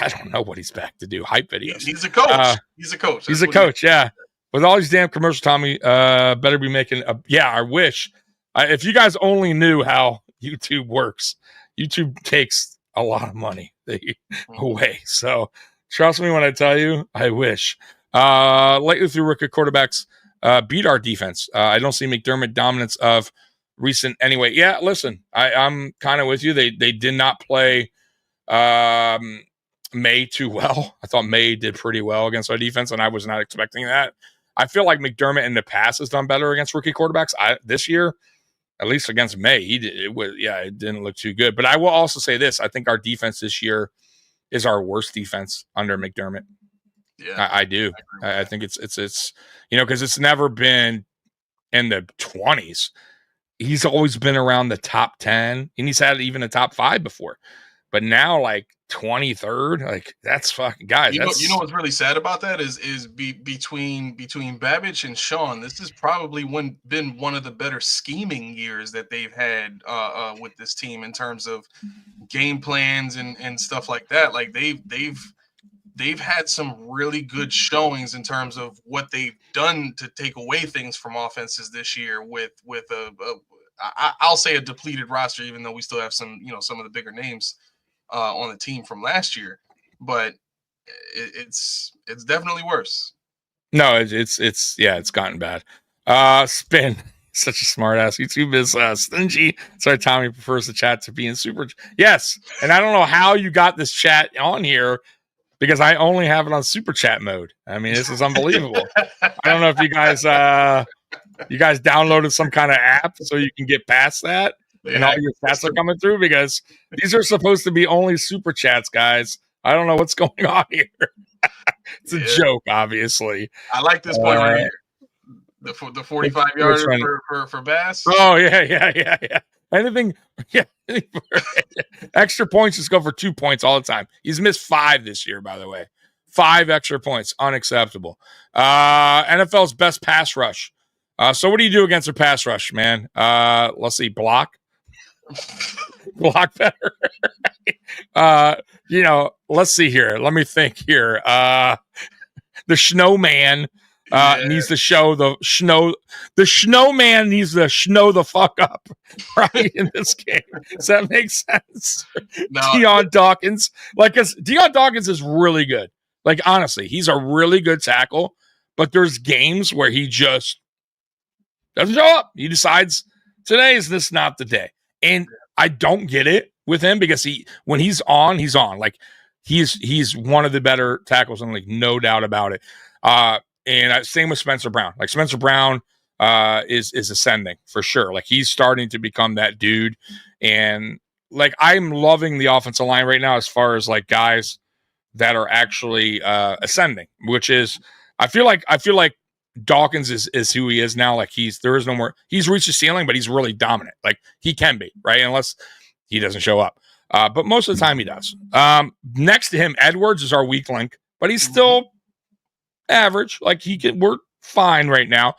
I don't know what he's back to do. Hype videos. He's a coach. He's a coach. He's a coach. Yeah. With all these damn commercials, Tommy, better be making. I wish. If you guys only knew how YouTube works, YouTube takes a lot of money away. So trust me when I tell you, I wish. Lately through rookie quarterbacks beat our defense. I don't see McDermott dominance of recent anyway. Yeah, listen, I'm kind of with you. They did not play May too well. I thought May did pretty well against our defense, and I was not expecting that. I feel like McDermott in the past has done better against rookie quarterbacks. This year, at least against May, it didn't look too good. But I will also say this: I think our defense this year is our worst defense under McDermott. Yeah, I do. I think it's because it's never been in the 20s. He's always been around the top 10, and he's had even a top 5 before. But now, like 23rd, like that's fucking guys. You know what's really sad about that is between Babbage and Sean, this has probably been one of the better scheming years that they've had with this team in terms of game plans and stuff like that. Like they've had some really good showings in terms of what they've done to take away things from offenses this year with I'll say a depleted roster, even though we still have some of the bigger names on the team from last year, but it's definitely worse. No, it's gotten bad. Spin, such a smart ass. YouTube is stingy. Sorry, Tommy prefers the chat to being super. Yes, and I don't know how you got this chat on here because I only have it on super chat mode. I mean, this is unbelievable. I don't know if you guys downloaded some kind of app so you can get past that. And all your chats are coming through because these are supposed to be only super chats, guys. I don't know what's going on here. It's a joke, obviously. I like this point right here. The 45-yarder for Bass. Oh, yeah. Anything extra points just go for 2 points all the time. He's missed 5 this year, by the way. 5 extra points. Unacceptable. NFL's best pass rush. So what do you do against a pass rush, man? Let's see. Block better. Let's see here. Let me think here. The snowman needs to show the snow. The snowman needs to snow the fuck up right in this game. Does that make sense? No. Deion Dawkins, Deion Dawkins is really good. Like, honestly, he's a really good tackle, but there's games where he just doesn't show up. He decides today is this not the day. And I don't get it with him because when he's on. Like he's one of the better tackles in the league, no doubt about it. And same with Spencer Brown. Like Spencer Brown is ascending for sure. Like he's starting to become that dude. And like I'm loving the offensive line right now as far as like guys that are actually ascending, which is I feel like Dawkins is who he is now. Like there is no more. He's reached the ceiling, but he's really dominant. Like he can be, right? Unless he doesn't show up. But most of the time he does. Next to him, Edwards is our weak link, but he's still average. Like we're fine right now.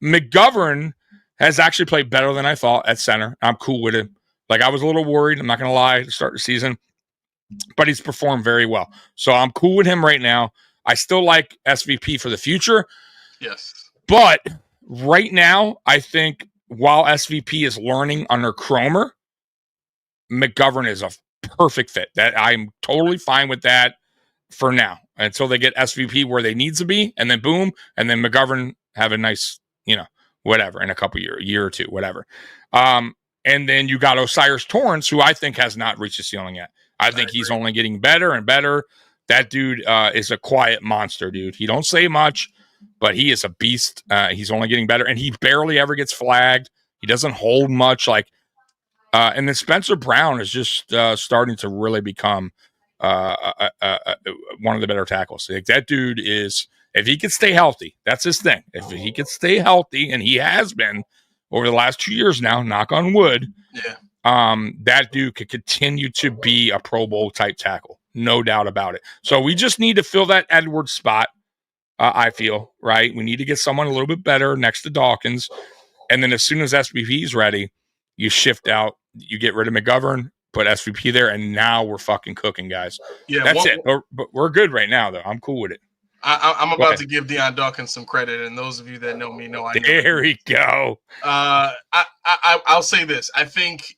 McGovern has actually played better than I thought at center. I'm cool with him. Like I was a little worried. I'm not going to lie to start the season, but he's performed very well. So I'm cool with him right now. I still like SVP for the future. Yes. But right now, I think while SVP is learning under Cromer, McGovern is a perfect fit. That I'm totally fine with that for now until they get SVP where they need to be, and then boom, and then McGovern have a nice, whatever in a couple year or two, whatever. And then you got Osiris Torrance, who I think has not reached the ceiling yet. I think he's only getting better and better. That dude is a quiet monster, dude. He don't say much, but he is a beast. He's only getting better, and he barely ever gets flagged. He doesn't hold much. And then Spencer Brown is just starting to really become one of the better tackles. Like, that dude is, if he could stay healthy, that's his thing. If he could stay healthy, and he has been over the last 2 years now, knock on wood, that dude could continue to be a Pro Bowl type tackle. No doubt about it. So we just need to fill that Edwards spot, I feel, right? We need to get someone a little bit better next to Dawkins. And then as soon as SVP is ready, you shift out, you get rid of McGovern, put SVP there, and now we're fucking cooking, guys. Yeah, that's it. But we're good right now, though. I'm cool with it. I'm about to give Deion Dawkins some credit, and those of you that know me know I know. There we go. I'll say this. I think,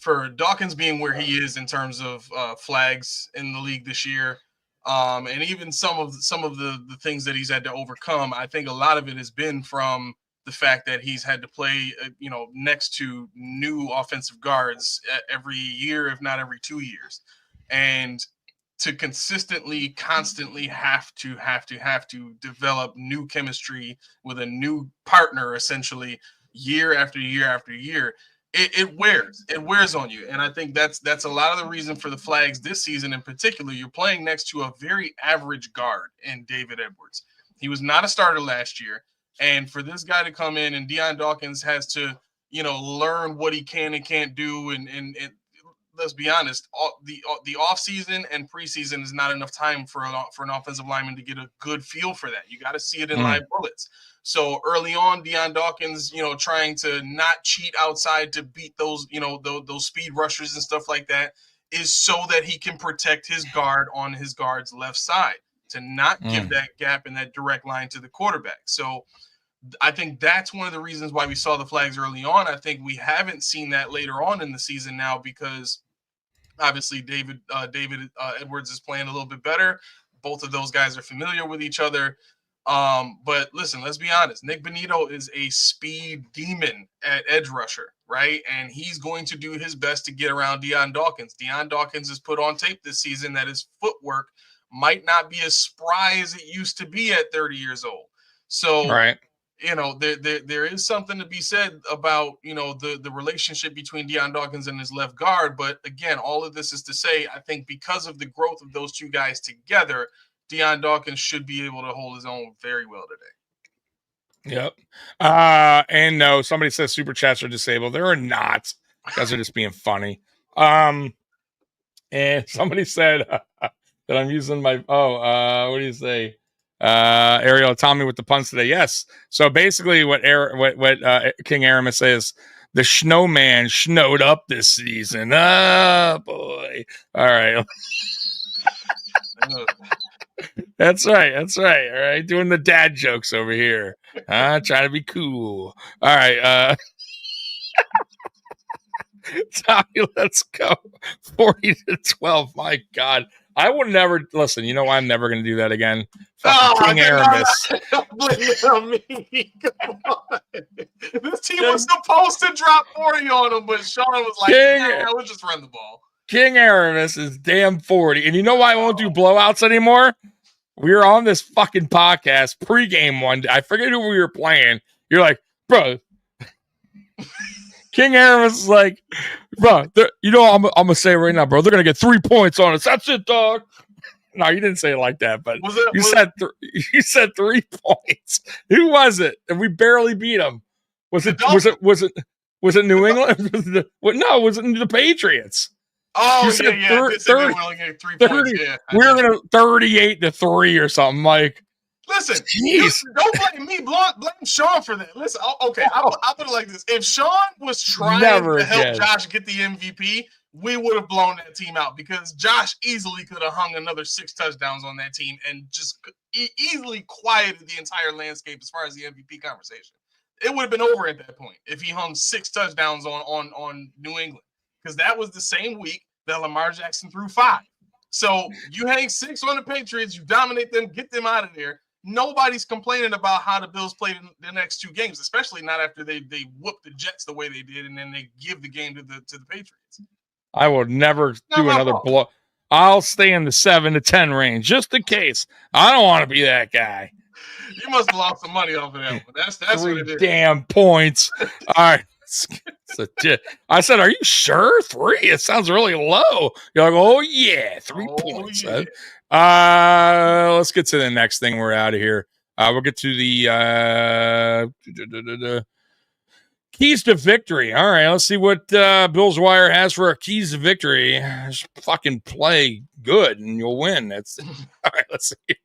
for Dawkins being where he is in terms of flags in the league this year, and even some of the things that he's had to overcome, I think a lot of it has been from the fact that he's had to play, next to new offensive guards every year, if not every 2 years, and to constantly, constantly have to develop new chemistry with a new partner, essentially, year after year after year. It wears on you. And I think that's a lot of the reason for the flags this season in particular. You're playing next to a very average guard in David Edwards. He was not a starter last year. And for this guy to come in, and Deion Dawkins has to, learn what he can and can't do. And let's be honest, the offseason and preseason is not enough time for an offensive lineman to get a good feel for that. You got to see it in live bullets. So early on, Deion Dawkins, trying to not cheat outside to beat those, those speed rushers and stuff like that, is so that he can protect his guard on his guard's left side, to not give that gap in that direct line to the quarterback. So I think that's one of the reasons why we saw the flags early on. I think we haven't seen that later on in the season now, because obviously David Edwards is playing a little bit better. Both of those guys are familiar with each other. But listen, let's be honest. Nick Bonito is a speed demon at edge rusher, right? And he's going to do his best to get around Deion Dawkins. Deion Dawkins has put on tape this season that his footwork might not be as spry as it used to be at 30 years old. So, right. There is something to be said about, the relationship between Deion Dawkins and his left guard. But again, all of this is to say, I think because of the growth of those two guys together, Deion Dawkins should be able to hold his own very well today. Yep. And no, somebody says super chats are disabled. They're not. Guys are just being funny. And somebody said that I'm using my, what do you say? Ariel, Tommy with the puns today. Yes. So basically what King Aramis says, the snowman snowed up this season. Oh boy. All right. That's right. All right. Doing the dad jokes over here. Trying to be cool. All right. Tommy, let's go. 40-12. My God. I would never listen. You know why I'm never going to do that again? King Aramis. Come on. This team was supposed to drop 40 on him, but Sean was like, let's just run the ball. King Aramis is damn 40. And you know why I won't do blowouts anymore? We were on this fucking podcast pregame one day. I forget who we were playing. You're like, bro. King Aramis is like, bro, I'm going to say it right now, bro. They're going to get 3 points on us. That's it, dog. No, you didn't say it like that, but you said 3 points. Who was it? And we barely beat them. Was it New England? No, was it the Patriots? Oh, you said 30, 3 points. Yeah, we were going to 38-3 or something. Like, listen, don't blame me. Blame Sean for that. Listen, okay, I'll put it like this. If Sean was trying to help Josh get the MVP, we would have blown that team out, because Josh easily could have hung another 6 touchdowns on that team and just easily quieted the entire landscape as far as the MVP conversation. It would have been over at that point if he hung 6 touchdowns on New England, because that was the same week that Lamar Jackson threw 5. So you hang 6 on the Patriots, you dominate them, get them out of there. Nobody's complaining about how the Bills played in the next 2 games, especially not after they whooped the Jets the way they did, and then they give the game to the Patriots. I will never do another blow. I'll stay in the 7-10 range just in case. I don't want to be that guy. You must have lost some money off of that one. That's what it is. Damn points. All right. I said, "Are you sure 3? It sounds really low." You're like, "Oh yeah, 3 points." Yeah. Let's get to the next thing. We're out of here. We'll get to the keys to victory. All right, let's see what Bills Wire has for our keys to victory. Just fucking play good and you'll win. All right. Let's see here.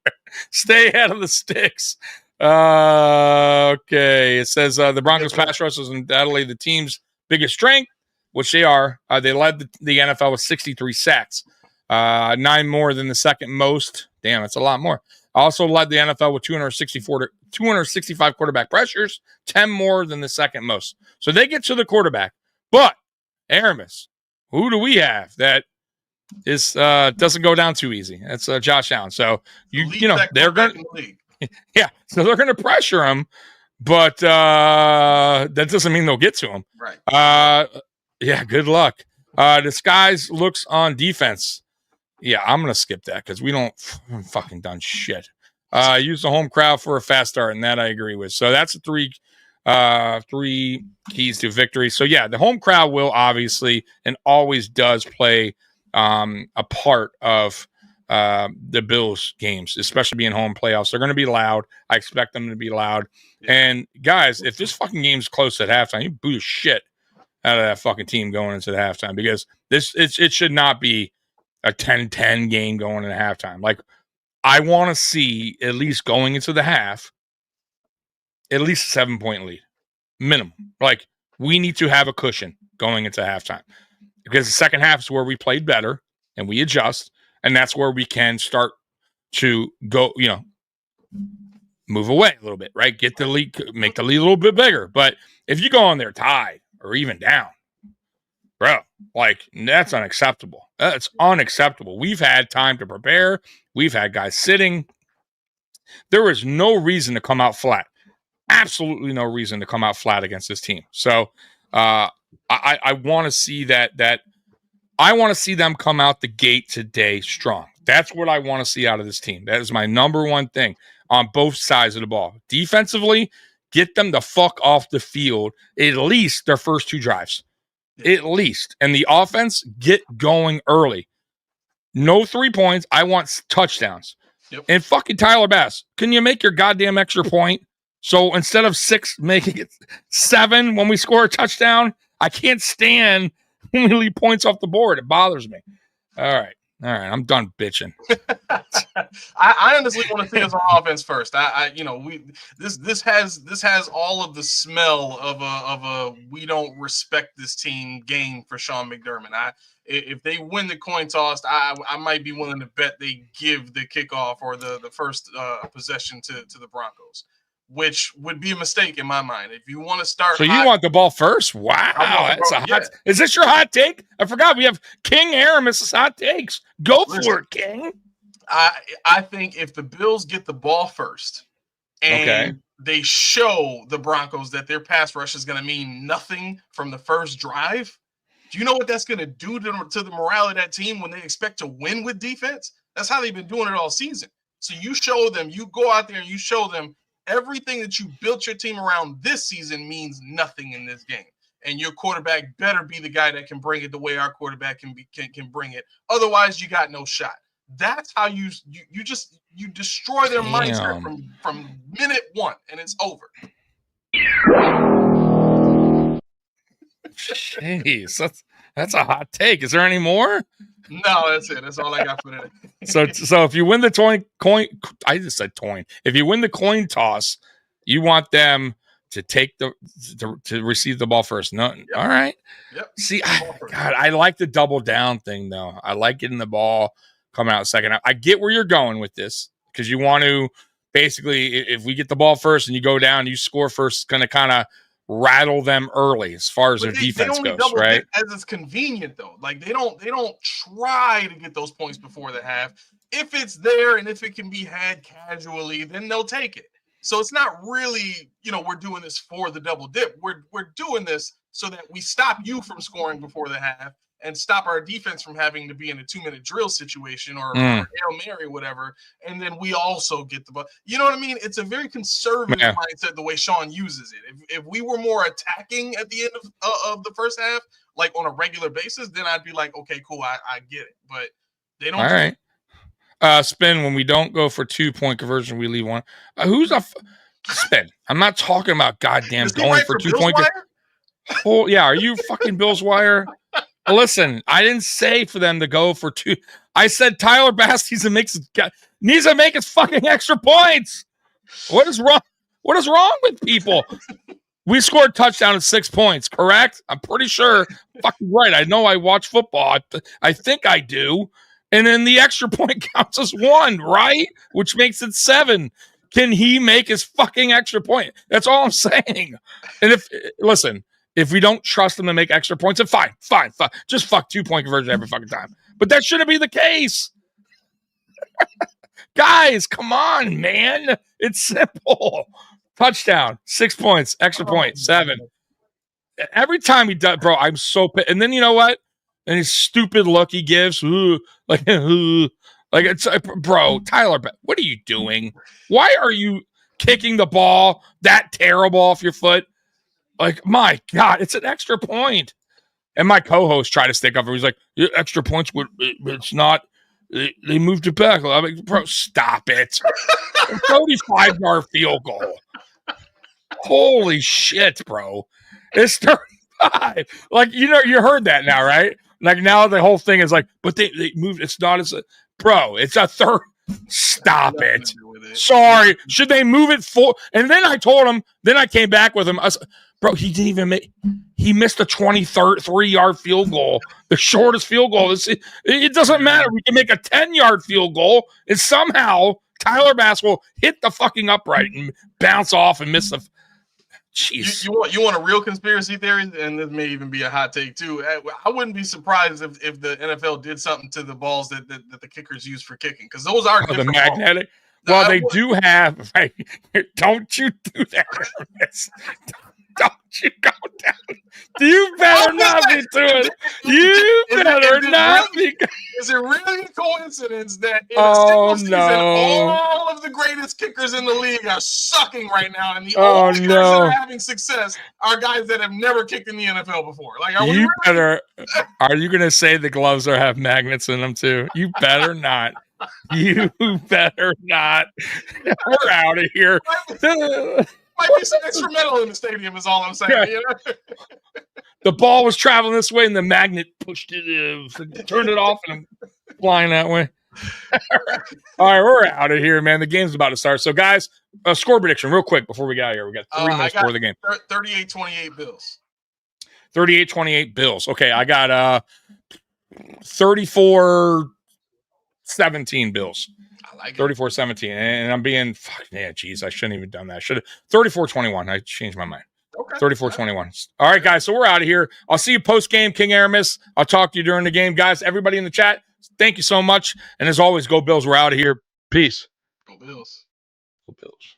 Stay out of the sticks. Okay. It says the Broncos pass rush is undoubtedly the team's biggest strength, which they are. They led the NFL with 63 sacks, 9 more than the second most. Damn, that's a lot more. Also led the NFL with 265 quarterback pressures, 10 more than the second most. So they get to the quarterback. But, Aramis, who do we have that is doesn't go down too easy? That's Josh Allen. So, you know, they're going to yeah, so they're going to pressure him, but that doesn't mean they'll get to him. Right. Yeah, good luck. Disguise looks on defense. Yeah, I'm going to skip that because we haven't fucking done shit. Use the home crowd for a fast start, and that I agree with. So that's the three keys to victory. So, yeah, the home crowd will obviously and always does play a part of the Bills games, especially being home playoffs. They're going to be loud. I expect them to be loud. And, guys, if this fucking game's close at halftime, you boo the shit out of that fucking team going into the halftime because it should not be a 10-10 game going into halftime. Like, I want to see, at least going into the half, at least a 7-point lead. Minimum. Like, we need to have a cushion going into halftime. Because the second half is where we played better and we adjust. And that's where we can start to go, you know, move away a little bit, right? Get the lead, make the lead a little bit bigger. But if you go on there tied or even down, bro, like, that's unacceptable. That's unacceptable. We've had time to prepare. We've had guys sitting. There is no reason to come out flat. Absolutely no reason to come out flat against this team. So I want to see that I want to see them come out the gate today strong. That's what I want to see out of this team. That is my number one thing on both sides of the ball. Defensively, get them the fuck off the field at least their first 2 drives. At least. And the offense, get going early. No 3 points. I want touchdowns. Yep. And fucking Tyler Bass, can you make your goddamn extra point? So instead of 6, making it 7 when we score a touchdown? I can't stand when we leave points off the board. It bothers me. All right. I'm done bitching. I honestly want to see us on offense first. This has all of the smell of a we don't respect this team game for Sean McDermott. If they win the coin toss, I might be willing to bet they give the kickoff or the first possession to the Broncos, which would be a mistake in my mind. If you want to start, so you want the ball first? Wow, Is this your hot take? I forgot we have King Aramis's hot takes. Go for it, King. I think if the Bills get the ball first and they show the Broncos that their pass rush is going to mean nothing from the first drive, do you know what that's going to do to the morale of that team when they expect to win with defense? That's how they've been doing it all season. So you show them, you go out there and you show them everything that you built your team around this season means nothing in this game. And your quarterback better be the guy that can bring it the way our quarterback can bring it. Otherwise, you got no shot. That's how you destroy their mindset from minute 1, and it's over. Jeez, that's a hot take. Is there any more? No, that's it. That's all I got for today. So if you win the coin, I just said coin. If you win the coin toss, you want them to take to receive the ball first. No, yep. All right. Yep. See, God, I like the double down thing though. I like getting the ball coming out second. I get where you're going with this because you want to basically, if we get the ball first and you go down, you score first, it's going to kind of rattle them early as far as their defense goes, right? As it's convenient though. Like they don't try to get those points before the half. If it's there and if it can be had casually, then they'll take it. So it's not really, we're doing this for the double dip. We're doing this so that we stop you from scoring before the half and stop our defense from having to be in a 2-minute drill situation or Mm. Hail Mary, whatever. And then we also get the ball. You know what I mean? It's a very conservative mindset the way Sean uses it. If we were more attacking at the end of the first half, like on a regular basis, then I'd be like, okay, cool, I get it. But they don't. All right. Spin, when we don't go for 2-point conversion, we leave one. Who's a Spin? I'm not talking about goddamn going for 2-point. Oh, yeah. Are you fucking Bills Wire? Listen, I didn't say for them to go for 2. I said Tyler Bass needs to make his fucking extra points. What is wrong? What is wrong with people? We scored touchdown at 6 points, correct? I'm pretty sure. Fucking right. I know I watch football. I think I do. And then the extra point counts as 1, right? Which makes it 7. Can he make his fucking extra point? That's all I'm saying. And if we don't trust him to make extra points, then fine. Just fuck 2-point conversion every fucking time. But that shouldn't be the case. Guys, come on, man. It's simple. Touchdown, 6 points, extra point, 7. Every time he does, bro, I'm so pissed. And then you know what? And his stupid look he gives, like it's bro, Tyler, what are you doing? Why are you kicking the ball that terrible off your foot? Like, my God, it's an extra point. And my co-host tried to stick up. He's like, extra points, it's not. They moved it back. I'm like, bro, stop it. 35-yard field goal. Holy shit, bro. It's 35. Like, you heard that now, right? Like, now the whole thing is like, but they moved. It's not as bro, it's a third. Stop it. Sorry. Should they move it for? And then I told him, then I came back with him. Bro, he didn't even he missed a 23-yard field goal, the shortest field goal. It doesn't matter. We can make a 10-yard field goal, and somehow Tyler Bass will hit the fucking upright and bounce off and miss the. Jeez. You want a real conspiracy theory, and this may even be a hot take too. I wouldn't be surprised if the NFL did something to the balls that the kickers use for kicking, because those are the magnetic. Balls. Well, they do have. Right, don't you do that? Don't you go down. You better not be doing it. You better not be. Is it really a coincidence that in a single season, all of the greatest kickers in the league are sucking right now, and the only kickers that are having success are guys that have never kicked in the NFL before? Like, are you going to say the gloves have magnets in them too? You better not. You better not. We're out of here. Might be some instrumental in the stadium is all I'm saying. Yeah. The ball was traveling this way and the magnet pushed it, turned it off, and I'm flying that way. All right, we're out of here, man. The game's about to start. So, guys, score prediction real quick before we get out of here. We got 3 minutes before the game. 38-28 Bills. 38-28 Bills. Okay, I got 34-17 Bills. 34-17, and I'm being geez, I shouldn't even done that. 34-21. I changed my mind. Okay. 34-21. All right, guys. So we're out of here. I'll see you post game, King Aramis. I'll talk to you during the game, guys. Everybody in the chat, thank you so much. And as always, go Bills. We're out of here. Peace. Go Bills. Go Bills.